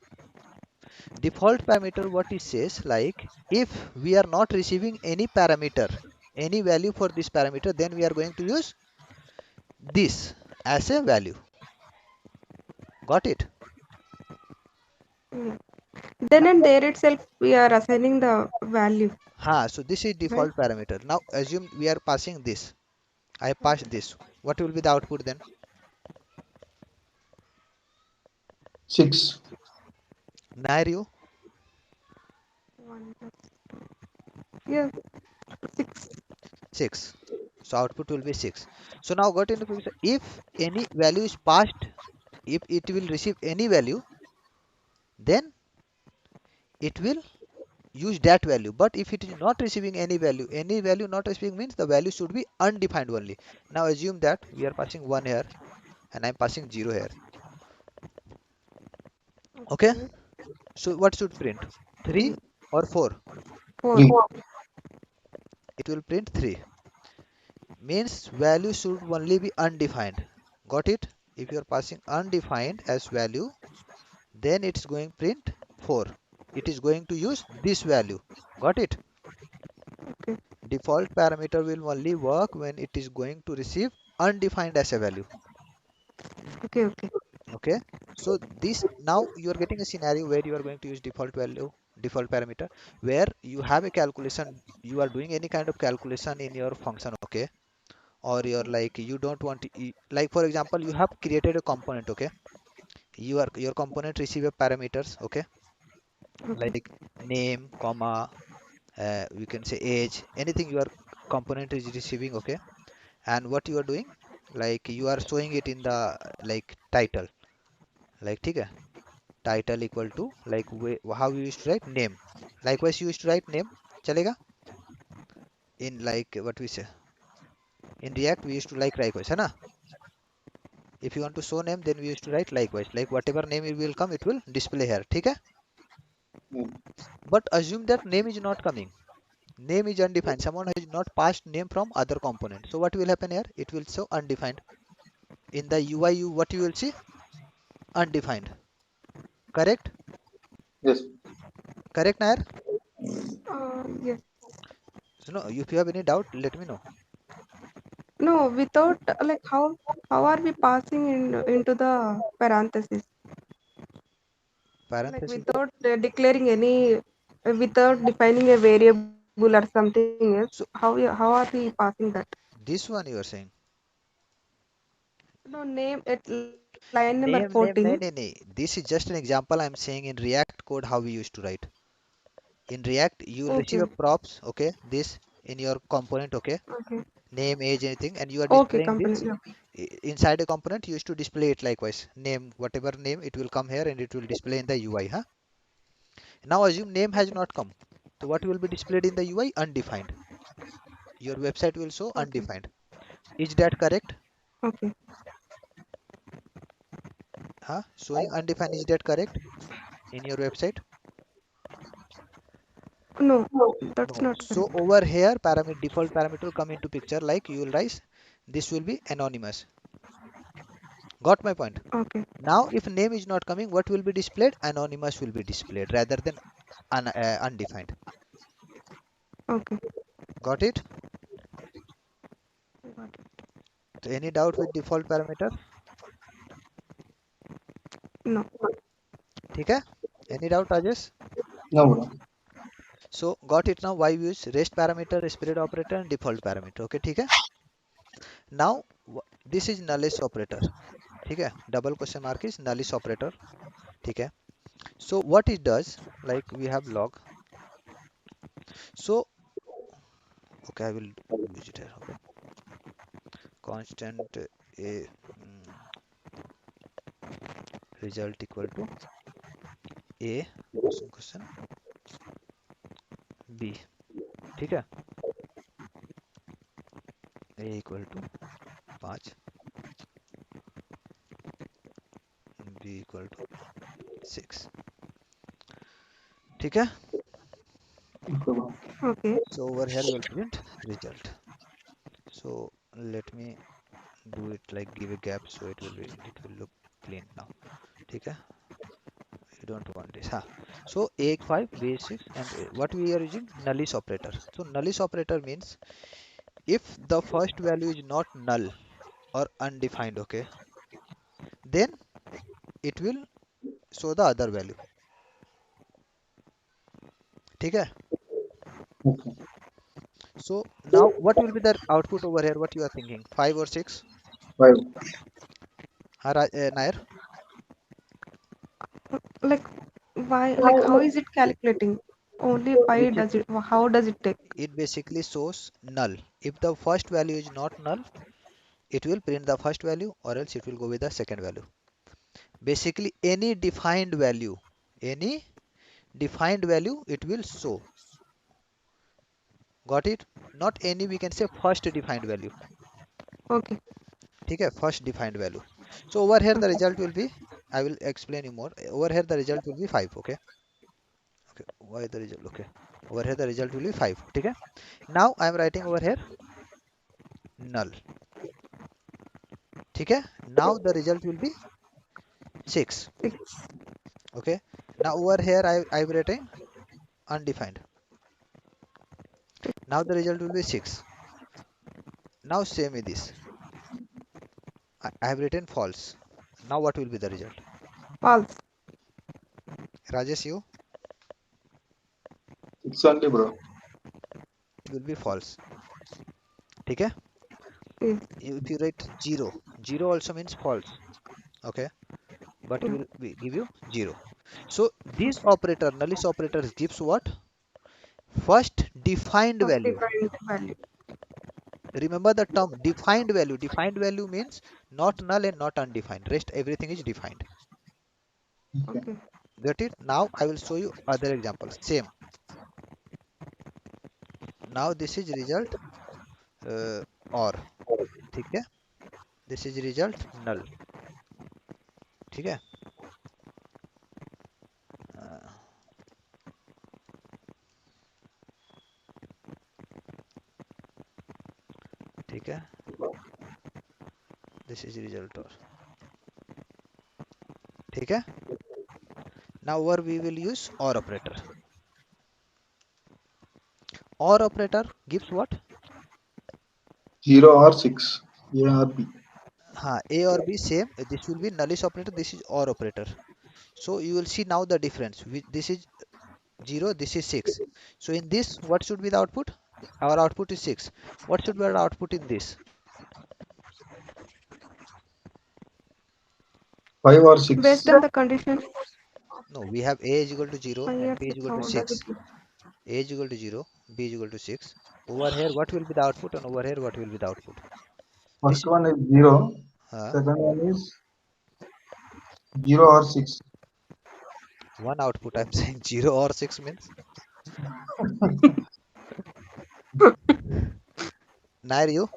Default parameter, what it says, like if we are not receiving any parameter, any value for this parameter, then we are going to use this as a value. Got it? Mm. Then and there itself we are assigning the value, So this is right? default parameter. Now assume we are passing this. I pass this. What will be the output then? 6. Scenario One, yeah, 6. 6. So output will be 6. So now got into picture. If any value is passed, if it will receive any value, then it will use that value. But if it is not receiving any value not receiving means the value should be undefined only. Now assume that we are passing 1 here and I'm passing 0 here. Okay, Okay. so what should print? 3 Mm, or 4? 4. 3. It will print 3. Means value should only be undefined. Got it? If you are passing undefined as value, then it's going print 4. It is going to use this value. Got it? Okay. Default parameter will only work when it is going to receive undefined as a value. Okay. Okay. Okay, so this now you are getting a scenario where you are going to use default value, default parameter, where you have a calculation, you are doing any kind of calculation in your function, okay? Or you're like you don't want to like for example you have created a component, okay? Your component receive a parameters, okay? Okay. Like name, comma, we can say age, anything your component is receiving, okay? And what you are doing, like you are showing it in the like title, like ठीक है, title equal to like how you used to write name. Likewise you used to write name, चलेगा? In like what we say in React we used to like likewise, है ना? If you want to show name, then we used to write likewise, like whatever name it will come, it will display here, ठीक है? Hmm. But assume that name is not coming. Name is undefined. Someone has not passed name from other component. So what will happen here? It will show undefined. In the UI, what you will see? Undefined. Correct? Yes. Correct, Nair? Yes. So no, if you have any doubt, let me know. No, without like how are we passing into the parenthesis? Like Parenthesis. without declaring any, without defining a variable or something else. So How are we passing that? this one you are saying. No name at line number 14. Name, no. This is just an example I'm saying in React code how we used to write. In React, you will Okay. receive a props, okay? This in your component, okay? Okay. name, age, anything, and you are Okay, displaying company. this Yeah. inside a component. You used to display it likewise. Name, whatever name, it will come here and it will display in the UI. Huh? Now assume name has not come. So what will be displayed in the UI? Undefined. Your website will show Okay. undefined. Is that correct? Okay. Huh? Showing undefined, is that correct in your website? No, that's No. not So correct. over here, parameter default parameter will come into picture, like you will write this will be anonymous. Got my point? Okay. Now if name is not coming, what will be displayed? Anonymous will be displayed rather than undefined. Okay. Got it? Got it. So any doubt with default parameter? No. ठीक है? Any doubt, Rajesh? No, bro. So got it now. Why we use rest parameter, spirit operator, and default parameter. Okay, ठीक है? Now this is nullish operator. ठीक है? Double question mark is nullish operator. ठीक है? So what it does, like we have log. So okay, I will use it here. Okay, constant a result equal to a question b. ठीक है? a equal to 5, b equal to 6. ठीक है? Okay, bro. Okay. So over here we will print result. So let me do it like give a gap so it will look clean now. ठीक है? You don't want this. Huh? So a 5, b 6, and what we are using? Nullish operator. So nullish operator means if the first value is not null or undefined, okay, then it will show the other value. ठीक है? Okay. So now what will be the output over here? What you are thinking? 5 or 6? 5. Huh, Nair? Like, why? Like, how is it calculating? Only why It does it? How does it take? it basically shows null. If the first value is not null, it will print the first value or else it will go with the second value. Basically any defined value it will show. Got it? Not any, we can say first defined value. Okay. ठीक है? First defined value. So over here the Okay. result will be, I will explain you more. Over here the result will be 5. Okay, okay, why the result? Okay, over here the result will be 5. ठीक है? Now I am writing over here null. ठीक है? Now the result will be 6. 6. Okay, now over here I'm writing undefined. Now the result will be 6. Now same with this, I have written false. Now what will be the result? False. Rajesh, you? 6 only, bro. It will be false. ठीक है? Yes. If you write 0, 0 also means false. Okay, but it Mm. will give you 0. So this operator, nullish operator, gives what? First defined First value. defined value. Remember the term defined value. Defined value means not null and not undefined. Rest everything is defined. Okay. Okay. Got it? Now I will show you other examples. Same. Now this is result or. ठीक है? This is result null. ठीक है? Uh, ठीक है? This is result or. ठीक है? Now where we will use or operator. Or operator gives what? 0 or 6. A or B. A or B same. This will be nullish operator. This is or operator. So you will see now the difference. This is 0. This is 6. So in this, what should be the output? Our output is 6. What should be our output in this? 5 or 6. Based on the condition, No, we have A is equal to 0 5 or and B is 6. equal How to does it 6. look? A is equal to 0, B is equal to 6. Over here, what will be the output, and over here, what will be the output? This First is one is 0. uh, Second one is 0 or 6. one output. I'm saying 0 or 6 means. Nair, you?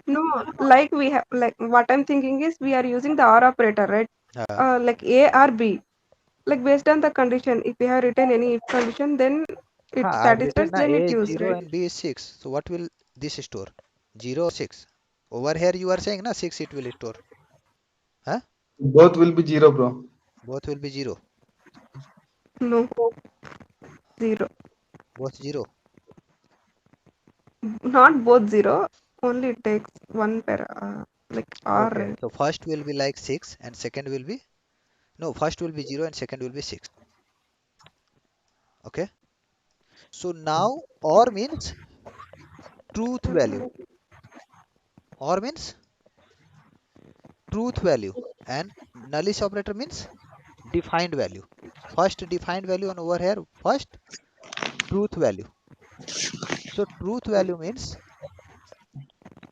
No, like we have like what I'm thinking is we are using the or operator, right? Uh, Like A or B. Like based on the condition, if we have written any if condition, then it I've written satisfies, na then A it is use, 0 right? and B is 6. So what will this store? 0 or 6? Over here, you are saying na 6 it will store. Huh? Both will be 0, bro. Both will be 0. No, 0. Both 0. Not both 0. Only it takes one per like or, Okay. right? So first will be like 6 and second will be, no, first will be 0 and second will be 6. Okay. So now OR means truth value. OR means truth value. And nullish operator means defined value. First defined value and over here first truth value. So truth value means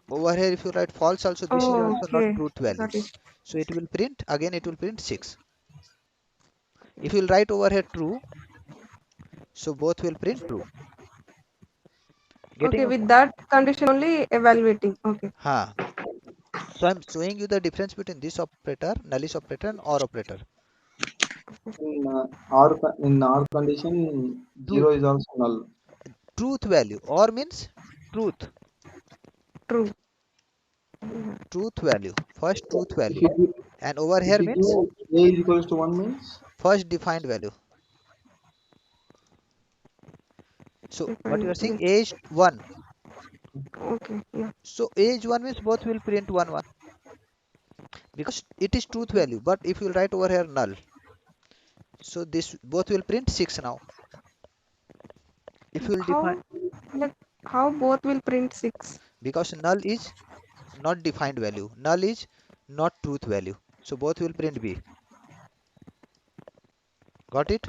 over here if you write false also this is Oh, also not okay. truth value. Got it. So it will print again it will print 6. If you will write over here true, so both will print true. Getting Okay, a with point? that condition only evaluating. Okay. Ha. So I'm showing you the difference between this operator, nullish operator and OR operator. In our condition, Truth, 0 is also null. truth value. OR means truth, True. truth value. First truth If value. you give, And over if here you means give A is equals to 1 means first defined value. So what you Define. are saying Yes. A is 1. Okay. Yeah. So A is 1 means both will print 1 1 because it is truth value. But if you write over here null, so this both will print 6 now. If you will define, How like how both will print 6? because null is not defined value, null is not truth value. So both will print B. Got it?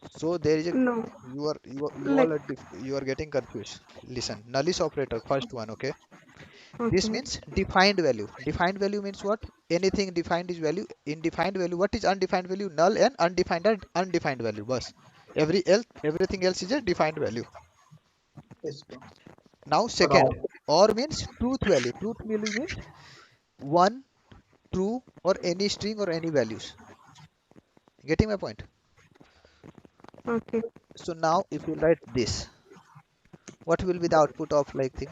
So there is a No. you Like all are you are getting confused. Listen, nullish operator, first one, okay? This okay. means defined value. Defined value means what? Anything defined is value. In defined value, what is undefined value? Null and undefined value. Bus. Everything else is a defined value. yes, bro. Now But second, or means truth value. Truth value means one, true, or any string or any values. Getting my point? Okay. So now if you write this, what will be the output of like thing?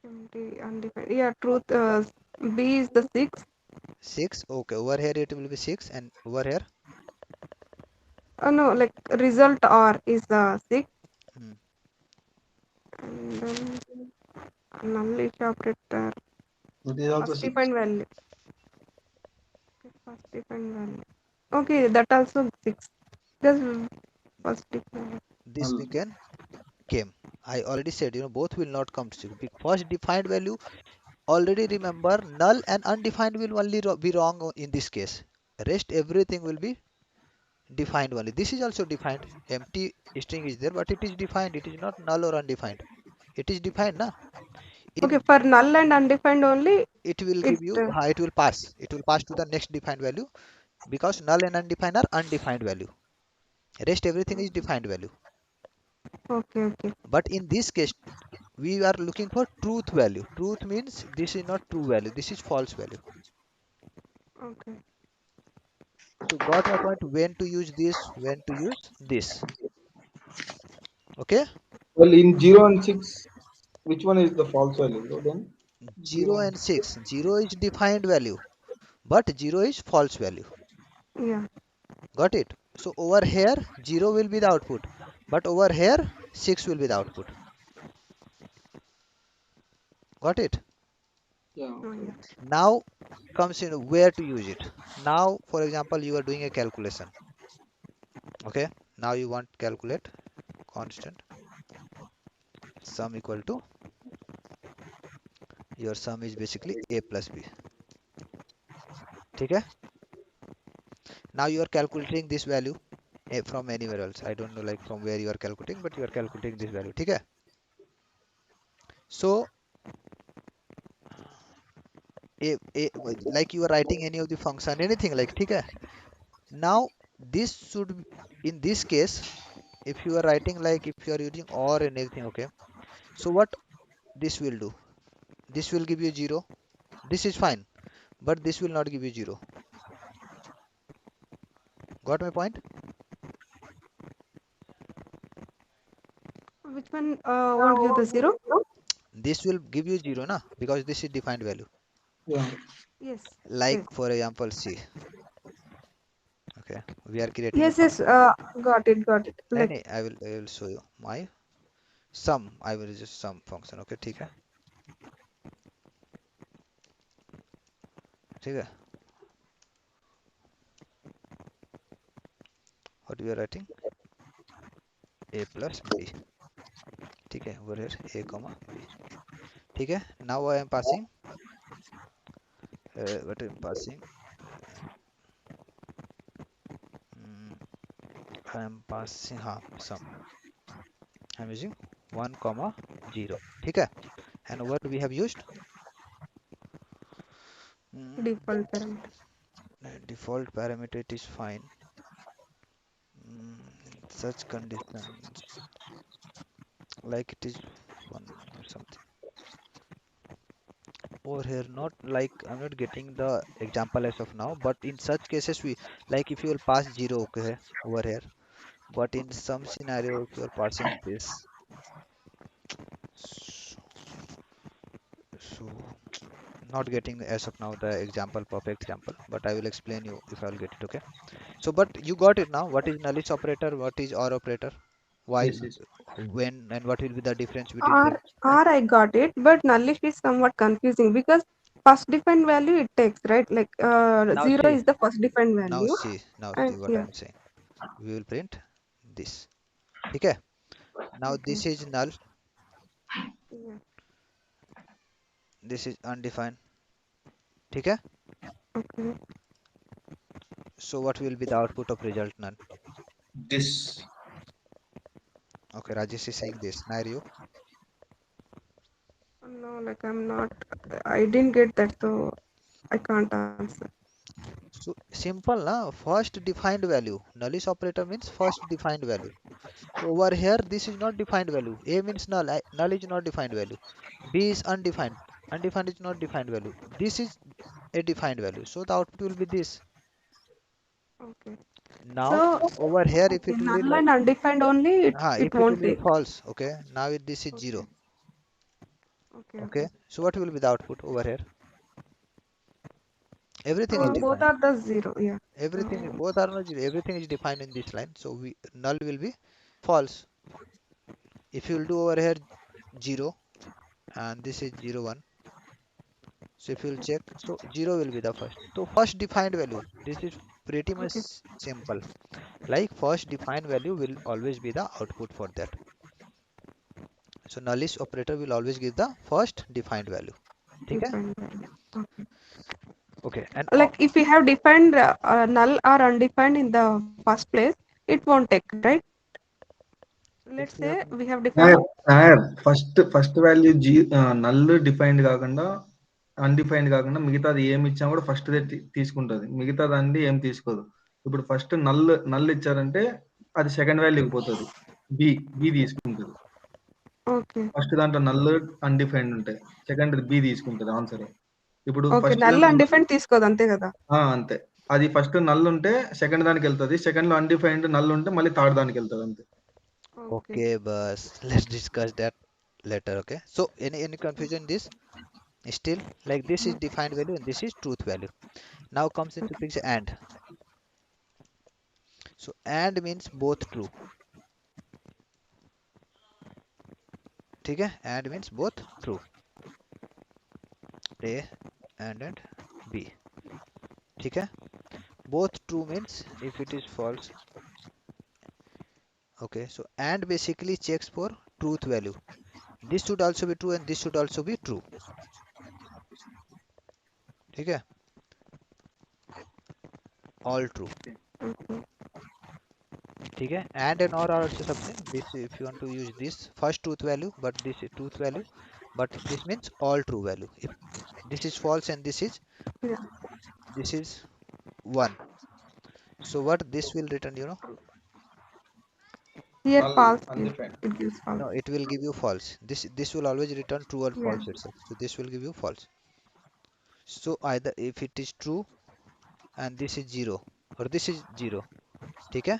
Empty, undefined. Yeah, truth. B is the 6. 6. Okay, over here it will be 6 and over here. No, like result R is the 6. Hmm. And then nullish operator. it is also First 6. defined value. Okay, first defined value. Okay, that also 6. Just first defined. This Null. became came. I already said, both will not come to 6. First defined value, already remember null and undefined will only be wrong in this case. Rest everything will be defined only. This is also defined. Empty string is there, but it is defined. It is not null or undefined. It is defined, na? Okay, In for null and undefined only it will it. give you, it will pass. It will pass to the next defined value because null and undefined are undefined value. Rest everything is defined value. Okay, okay, But in this case, we are looking for truth value. Truth means this is not true value. This is false value. okay. So got my point when to use this, when to use this. Okay? Well, in 0 and 6, which one is the false value, bro? Then 0 0. and 6. 0 is defined value, but 0 is false value. Yeah. Got it? So over here 0 will be the output, but over here 6 will be the output. Got it? Yeah, Oh, okay. yeah. Now comes in where to use it. Now, for example, you are doing a calculation. Okay? Now you want calculate constant sum equal to your sum is basically a plus b. ठीक है? Now you are calculating this value. from anywhere else. I don't know like from where you are calculating, but you are calculating this value. ठीक है? So a like you are writing any of the function, anything like, ठीक है? Now this should in this case, if you are writing like if you are using or anything, okay. So what this will do? This will give you 0. This is fine, but this will not give you 0. Got my point? Which one won't give the 0? This will give you 0 na, because this is defined value. Yeah. Yes. Like Yes. for example, see, okay, we are creating a Yes, function. yes. Got it. Got it. Like, नहीं, I will show you my sum. I will just sum function. Okay, ठीक है, ठीक है. What we are writing? A plus b. ठीक है, over here a comma b. ठीक है. Now I am passing. What I am passing? mm, I am passing हाँ sum. I am using 1 comma 0. ठीक है. And what we have used? default parameter. Default parameter. It is fine. Such conditions like it is one or something. Over here, not like I'm not getting the example as of now, but in such cases we like if you will pass 0, okay, over here, but in some scenario if you are passing this, so, so not getting as of now the example, perfect example, but I will explain you if I will get it. Okay, so but you got it now. What is nullish operator, what is or operator, why, Yes, yes. when, and what will be the difference between R, them? I got it, but nullish is somewhat confusing because first defined value it takes, right? Like Now 0 see, is the first defined now value. see, now And see what I yeah, am saying. We will print this. Okay, now okay. this is null, Yeah, this is undefined. Okay, okay. so what will be the output of result? None. This. Okay, Rajesh is saying this. Nario. No, like I'm not, I didn't get that, so I can't answer. So simple na. First defined value. Nullish operator means first defined value. So over here, this is not defined value. A means null. Null is not defined value. B is undefined. Undefined is not defined value. This is a defined value. So the output will be this. Okay. Now So, over here, if okay, it will be null like, and undefined only, it if it will won't be take. false. Okay. Now this is Okay, 0. okay, okay. Okay. So what will be the output over here? Everything is Both defined. are the 0, yeah. Everything, So, both are not zero. Everything is defined in this line. So we null will be false. If you will do over here 0 and this is 0 1. So if you will check, so 0 will be the first. So first defined value. This is pretty much okay, simple. Like first defined value will always be the output for that. So nullish operator will always give the first defined value. Okay. defined value. Okay. Okay. And Like if we have defined null or undefined in the first place, it won't take, right? Let's if we say have we have defined. Sir first value null defined కాకుండా undefined కాకుండా మిగతాది ఏమి ఇచ్చినా కూడా first తీసుకుంటది, మిగతాది అన్ని ఏం తీసుకోదు. ఇప్పుడు ఫస్ట్ నల్ ఇచ్చారంటే అది సెకండ్ వాల్యూకి పోతుంది, బి బి తీసుకుంటది. Okay. ఫస్ట్ దాంట్లో నల్ అన్డిఫైన్డ్ ఉంటాయి, సెకండ్ బి తీసుకుంటది ఆన్సర్. ఇప్పుడు ఓకే. ఫస్ట్ నల్ దాంట్లో అన్‌డిఫైన్డ్ తీసుకోదు అంతే గదా! అంతే. అది ఫస్ట్ నల్ ఉంటే సెకండ్ దానికి వెళ్తుంది, సెకండ్ లో అన్డిఫైన్డ్ నల్ ఉంటే మళ్ళీ థర్డ్ దానికి వెళ్తుంది అంతే. Okay. okay, but let's discuss that later. Okay. So any confusion in this? Still, like this is defined value and this is truth value. Now comes into okay. picture and. So and means both true. ठीक है? And means both true. A and B. ठीक है? Both true means if it is false. Okay. So and basically checks for truth value. This should also be true and this should also be true. ठीक है? All true. Okay. ठीक है. And or are also something. This if you want to use this first truth value, but this is truth value, but this means all true value. If this is false and Yeah. this is 1, so what this will return, you know? Here Null, false gives, undefined. it gives false. No, it will give you false. This will always return true or Yeah. false itself. So this will give you false. So either if it is true and this is 0 or this is 0, okay,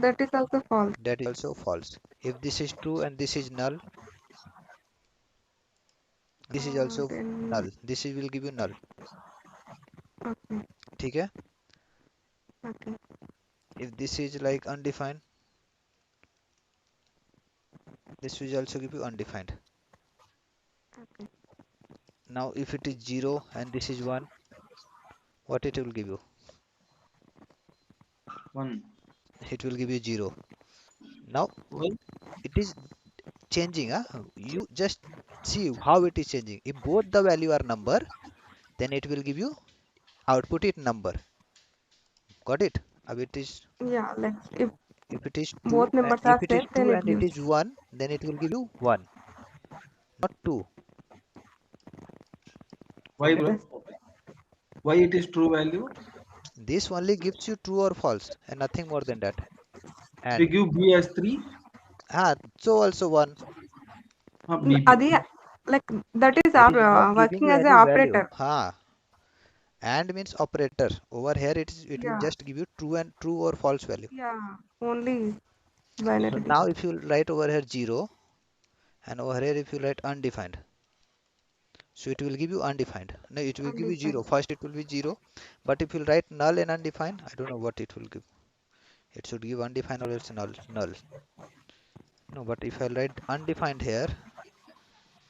That is also false. that is also false. If this is true and this is null, this is also Then null. This will give you null. okay. Okay. Okay. If this is like undefined, this will also give you undefined. Okay. Now if it is 0 and this is 1, what it will give you? 1. It will give you 0. Now Why? it is changing. You just see how it is changing. If both the value are number, then it will give you output it number. Got it? It is, Yeah. Let's if it is 2, both numbers are if it is same, then 2 it and it gives. is 1, then it will give you 1, not 2. Why, Okay? bro? Why it is true value? This only gives you true or false and nothing more than that. If we And give B as 3, so also 1. BB. Adi, like that is That is not giving working you as a any value. operator. And means operator. Over here it will Yeah. just give you true or false value. Yeah. Only So binary now digits. if you write over here 0 and over here if you write undefined, so it will give you undefined. No, it will give you 0. Undefined. First it will be 0, but if you write null and undefined, I don't know what it will give. It should give undefined or else null. No, but if I write undefined here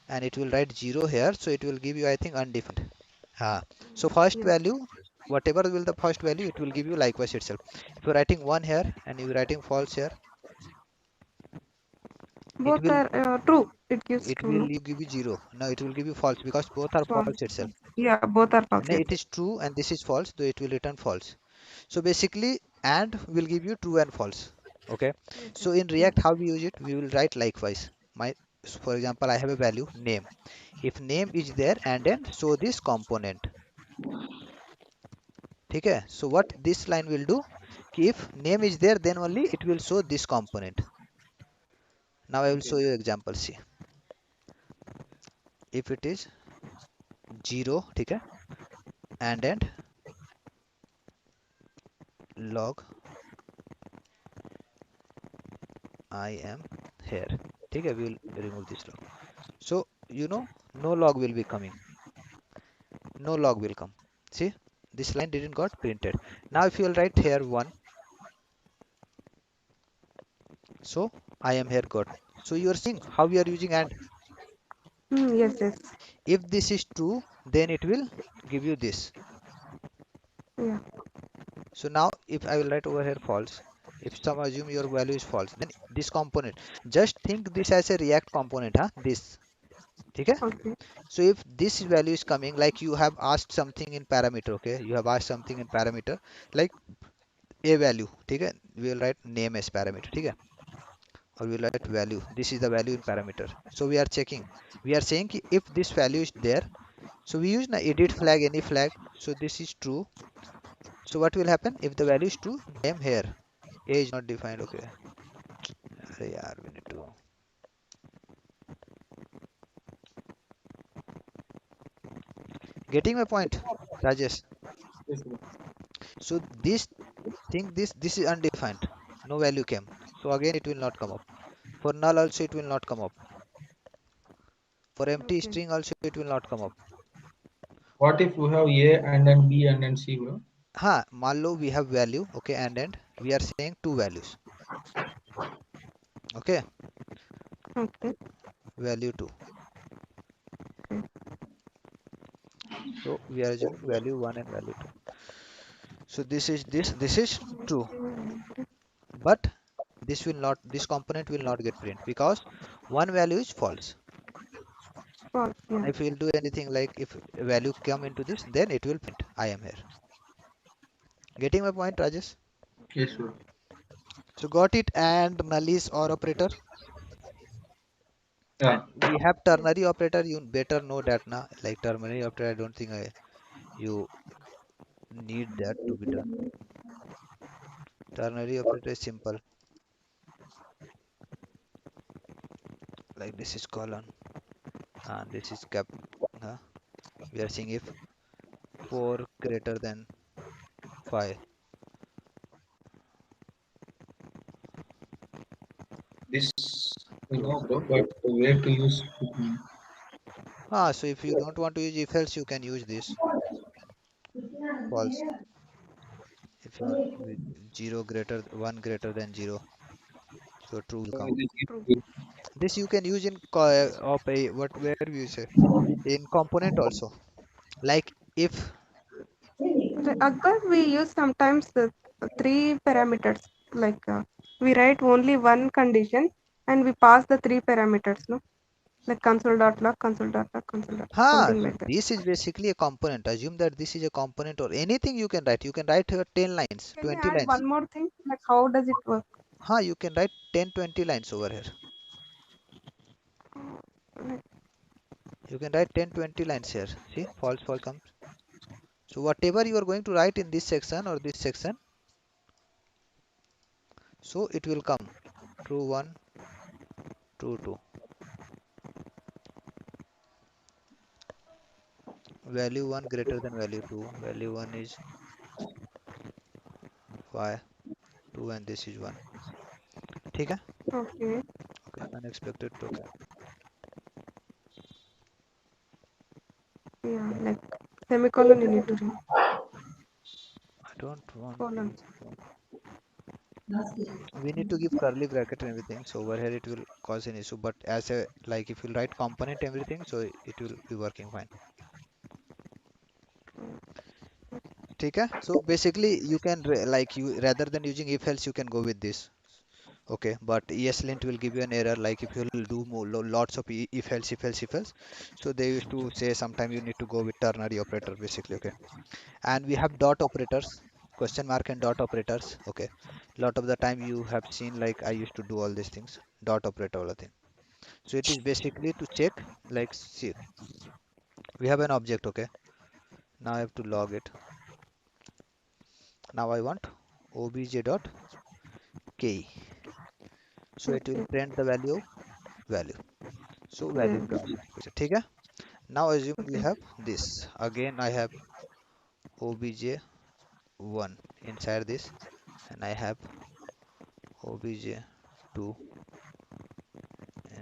and it will write 0 here, so it will give you, I think, undefined. So first Yes. value, whatever will the first value, it will give you likewise itself. If you're writing 1 here and you're writing false here, it Both will are true. It gives it true, will no? give you 0. No, it will give you false because both are False. false itself. Yeah, both are false. No, Yes. it is true and this is false, so it will return false. So basically, and will give you true and false. Okay. Yes, yes. So in Yeah. React, how we use it? We will write likewise. For example, I have a value name. If name is there and then show this component. Okay. So what this line will do? If name is there, then only it will show this component. Now I will Okay. show you example. See, if it is 0, okay, and then log I am here. Okay, we will remove this log. So no log will be coming. No log will come. See, this line didn't got printed. Now if you will write here 1, so I am here got. So you are seeing how we are using and. Yes, yes. If this is true, then it will give you this. Yeah. So now if I will write over here false, if some assume your value is false, then this component, just think this as a React component, this. Okay. Okay. So if this value is coming, like you have asked something in parameter, okay, you have asked something in parameter, like a value, okay, we will write name as parameter, okay, or we will write value. This is the value in parameter. So we are checking. We are saying ki if this value is there, so we use na edit flag, any flag. So this is true. So what will happen if the value is true? I am here. A is not defined. Okay. अरे यार, we need to. Getting my point, Rajesh. Yes, bro. So this thing, this is undefined. No value came. So again it will not come up. For null also it will not come up. For empty Okay. string also it will not come up. What if we have A and then B and then C, bro? मान लो we have value, okay, and we are saying two values, okay, Okay. value 2. Okay. So we are assuming value 1 and value 2. So this is true, but this component will not get print because one value is false. False. Yeah. If we'll do anything like if a value come into this, then it will print I am here. Getting my point, Rajesh? Yes, bro. So got it. And nullish or operator. Yeah. And we have ternary operator. You better know that now. Like ternary operator, I don't think you need that to be done. Ternary operator is simple. Like this is colon and this is cap. Huh? We are seeing if 4 greater than 5. This we know, bro, but where to use it? So if you don't want to use if else, you can use this false. If you want with 0 greater 1 greater than 0, so true will come. True. This you can use in of a what where we say in component also. Like if Akbar, we use sometimes three parameters. Like we write only one condition and we pass the three parameters, no? Like console.log, console.log, console. Something so like that. this is basically a component. Assume that this is a component or anything you can write. You can write here 10 lines, Can you 20 add lines. one more thing? Like how does it work? You can write 10, 20 lines over here. Like, You can write 10, 20 lines here. See, false, false comes. So whatever you are going to write in this section or this section, so it will come true 1, true 2. Value 1 greater than value 2. Value 1 is 5, 2 and this is 1. ठीक है? okay, Okay, unexpected token. yeah, like semicolon you need to read. I don't want Colon. to. We need to give curly bracket and everything. So over here it will cause an issue. But as a like if you write component everything, so it will be working fine. ठीक है? So basically you can like you rather than using if else you can go with this. Okay, but ESLint will give you an error like if you'll do more, lots of if else if else if else. So they used to say sometime you need to go with ternary operator basically. Okay, and we have dot operators, question mark and dot operators. Okay, lot of the time you have seen like I used to do all these things, dot operator all the thing. So it is basically to check like see we have an object. Okay, now I have to log it. Now I want obj dot key, so it will Okay. print the value value. So value Well, comes here. ठीक है? Now assume we okay. have this. Again I have obj1 inside this and I have obj2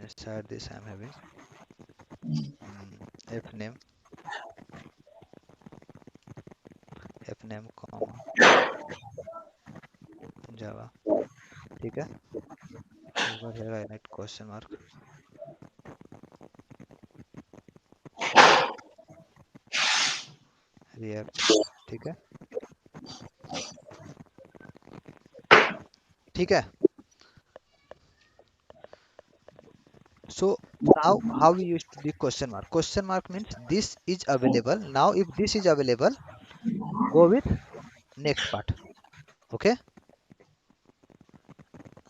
inside this. I'm having fname fname comma java. ठीक है? Over here I write question mark react. ठीक है? ठीक है? So now how we used to do question mark? Question mark means this is available. Now if this is available, go with next part. Okay?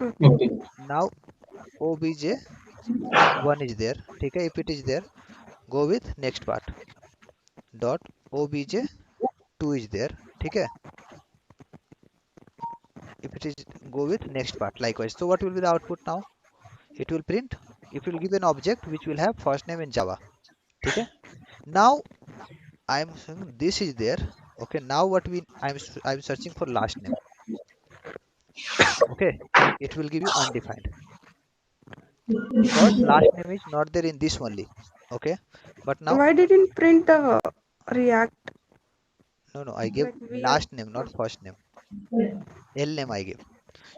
Okay. Okay. Now obj1 is there. ठीक है? If it is there, go with next part. Dot obj2 is there. ठीक है? If it is go with next part likewise. So what will be the output now? It will print. It will give an object which will have first name in Java. ठीक है? Now I am saying this is there. Okay. Now what we I'm searching for last name. Okay. It will give you undefined because last name is not there in this only. Okay. But now Why didn't print the React? no I give Like we are last name not first name. L name I give.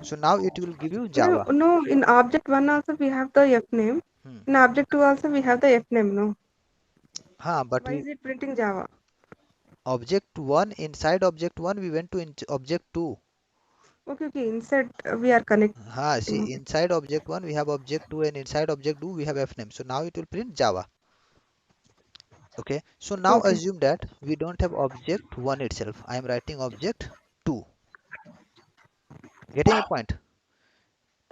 So now it will give you no, Java. no. In object one also we have the f name. Hmm. In object two also we have the f name. No. But Why we is it printing Java? object 1 inside object 1 we went to object 2. Okay, okay. Instead we are connecting. See Okay, inside object 1 we have object 2 and inside object 2 we have fname. So now it will print Java. Okay. So now okay, assume that we don't have object 1 itself. I am writing object 2. Getting my point?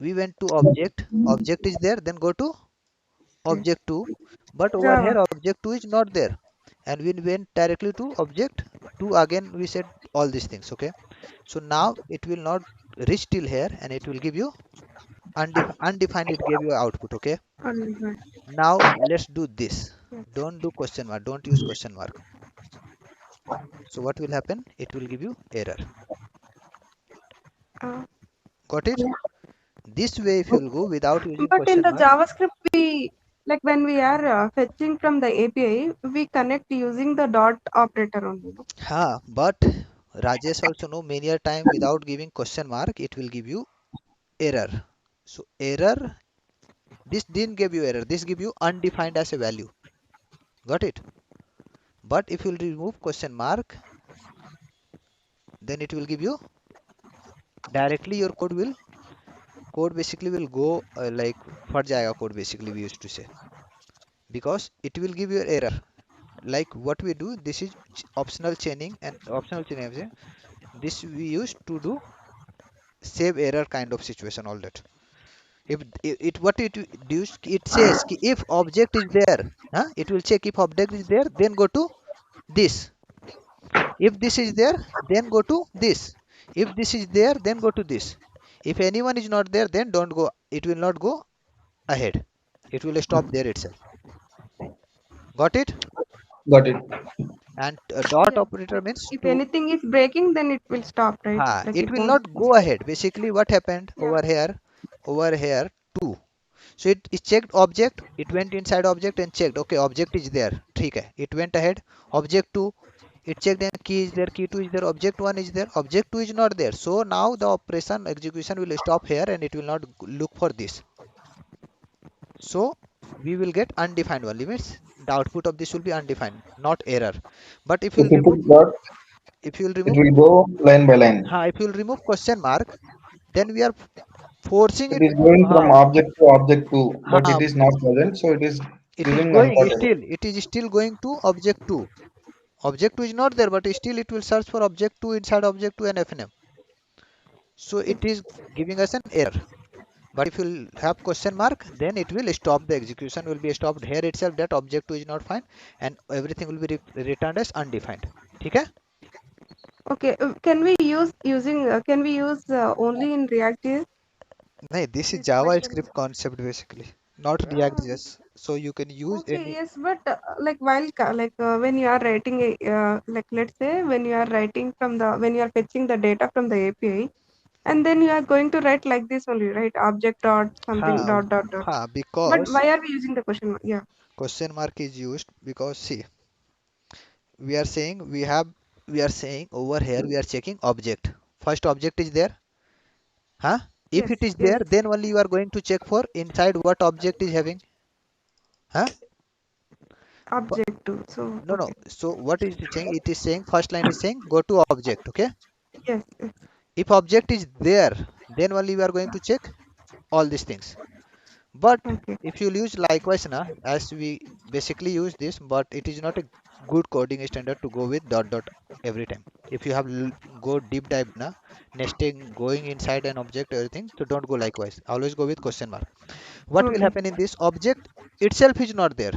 We went to object. Object is there. Then go to Okay. object 2. But over Java. here object 2 is not there. And we went directly to object 2 again. We said all these things. Okay. So now it will not reach till here and it will give you undefined. It gave you output. Okay. Undefined. Now let's do this. Yes. Don't do question mark. Don't use question mark. So what will happen? It will give you error. Uh, Got it? This way if you will go without using but in question the mark. JavaScript, we like when we are fetching from the API, we connect using the dot operator only. No? But Rajesh also know many a time without giving question mark it will give you error. So error, this didn't give you error. This give you undefined as a value. Got it? But if you will remove question mark, then it will give you directly your code basically will go like फट जाएगा code basically we used to say, because it will give you error. Like what we do, this is optional chaining, and optional chaining I'm saying, this we use to do save error kind of situation, all that. If it what it do, it says ki if object is there, it will check if object is there, then go to this. If this is there, then go to this. If this is there, then go to this. If anyone is not there, then don't go, it will not go ahead, it will stop there itself. Got it? Got it. And dot Yeah. operator means If to, anything is breaking, then it will stop, right? Like it it will won't. not go ahead. Basically what happened Yeah. over here 2. So it checked object, it went inside object and checked, okay, object is there, ठीक है, it went ahead. Object 2, it checked and key is there, key 2 is there, object 1 is there, object 2 is not there. So now the operation execution will stop here and it will not look for this. So we will get undefined value, means the output of this will be undefined, not error. But if If you'll it remove, is dot, if you'll it remove, will go line by line. if you'll remove question mark, then we are forcing It it is to, going from object to object 2, but it is not present, so it is it is giving going unsorted. still, it is still going to object 2. Object 2 is not there, but still it will search for object 2 inside object 2 and FNM. So it is giving us an error. But if you have question mark, then it will stop, the execution will be stopped here itself, that object 2 is not fine and everything will be returned as undefined. ठीक है? Okay. Can we use using? Can we use only in React.js नहीं, this is this question? JavaScript concept basically, not Uh, React.js. So you can use okay. any. Yes, but like while when you are writing a like let's say when you are writing from the when you are fetching the data from the API, and then you are going to write like this only, right? Object dot something हाँ, dot dot dot. But because why are we using the question mark? Yeah. question mark is used because see, we are saying we are saying over here we are checking object. First object is there, huh? If Yes. it is Yes. there, then only you are going to check for inside what object is having, huh? But Object too. So no, no. okay. So what is it saying? It is saying first line is saying go to object. Okay. Yes. Yes. If object is there, then only we are going to check all these things. But Okay. if you use likewise na, as we basically use this, but it is not a good coding standard to go with dot dot every time. If you have go deep dive na, nesting, going inside an object, everything, so don't go likewise. Always go with question mark. What will Okay. happen in this object itself is not there?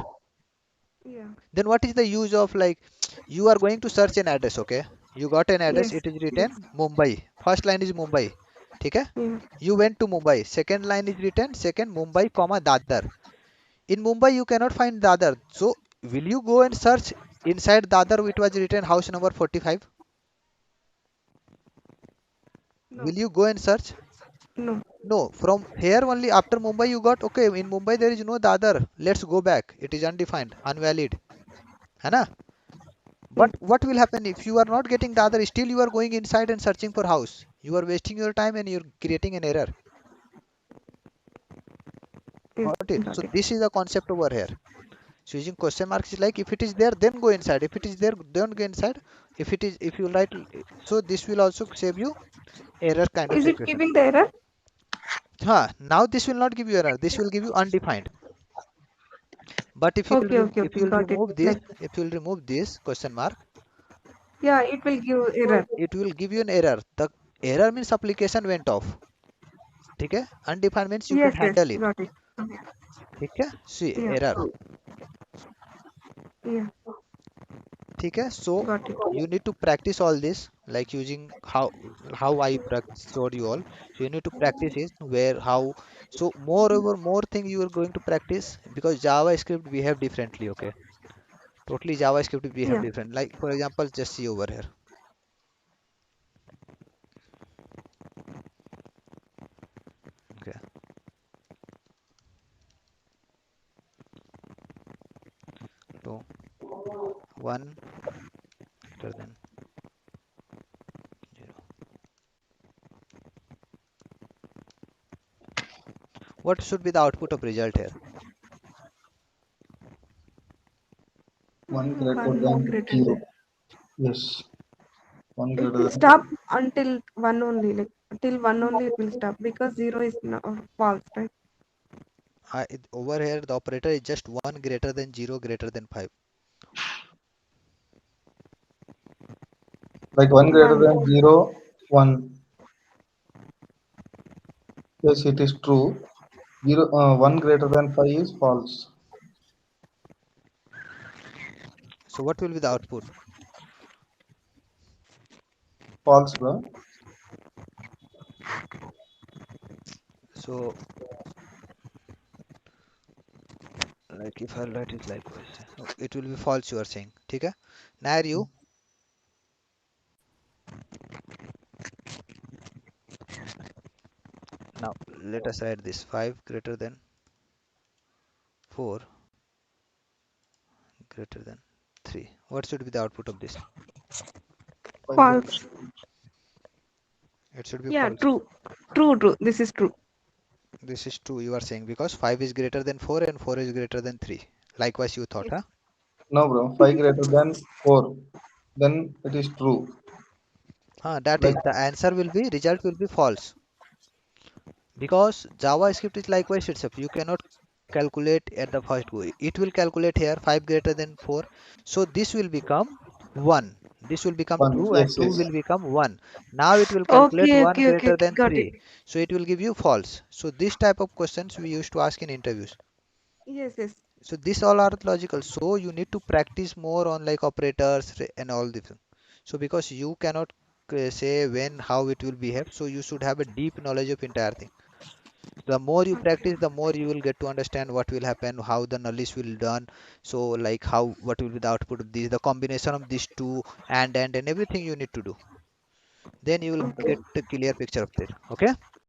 Yeah. Then what is the use of, like, you are going to search an address, okay, you got an address, Yes. it is Yes. written Mumbai, first line is Mumbai, ठीक है, Yeah. you went to Mumbai, second line is written second Mumbai comma Dadar. In Mumbai you cannot find Dadar, so will you go and search inside Dadar it was written house number 45? No. Will you go and search? No. No, from here only after Mumbai you got, okay, in Mumbai there is no Dadar, let's go back, it is undefined, unvalid, है ना? Yes. But what will happen if you are not getting the other? Still, you are going inside and searching for house. You are wasting your time and you're creating an error. Yes. Got it? So Got it. this is the concept over here. So using question marks is like if it is there, then go inside. If it is there, don't go inside. If you write, so this will also save you error kind of Is it situation. giving the error? Now this will not give you error. This will give you undefined. But Okay. Okay. if Okay. you will Got it. remove this, Like if you will remove this question mark, yeah, it will give so error. it will give you an error. The error means application went off. ठीक है, undefined means you can Yes, yes, handle it, got it. ठीक है, see Yeah, error, true. Yeah, ठीक है. So got it. you need to practice all this, like using how I practice showed you all. So you need to practice it where how. So moreover more thing you are going to practice, because JavaScript behave differently, okay, totally JavaScript behave Yeah, different. Like for example, just see over here, okay. So 1 greater than 0. What should be the output of result here? One greater one than greater zero. than. Yes. One It greater will than stop until one only, like till one only it will stop because zero is no, false, right? Over here the operator is just 1 greater than 0 greater than 5. like one greater One. than zero, one. Yes, it is true. Zero, one greater than five is false. So what will be the output? False, bro. So like if I write it likewise, so it will be false, you are saying, ठीक है. Now you, now let us write this 5 greater than 4 greater than 3. What should be the output of this? Five greater. False. It should be Yeah, false. true. True, true. This is true. This is true, you are saying, because 5 is greater than 4 and 4 is greater than 3. Likewise you thought, Yes. huh? No, bro. Five greater than four. Then it is true. That Like is the answer will be, result will be false, because JavaScript is likewise itself. You cannot calculate at the first go. It will calculate here 5 greater than 4. So this will become 1. This will become one. 2 and Yes, 2 yes. will become 1. Now it will calculate Okay, 1 okay, okay, greater okay. than Got it. 3. So it will give you false. So this type of questions we used to ask in interviews. Yes, yes. So these all are logical. So you need to practice more on like operators and all this. So because you cannot say when, how it will behave. So you should have a deep knowledge of entire thing. The more you Okay. practice, the more you will get to understand what will happen, how the nullish will done. So like how, what will be the output of these, the combination of these two, and everything you need to do. Then you will Okay. get a clear picture of it. Okay.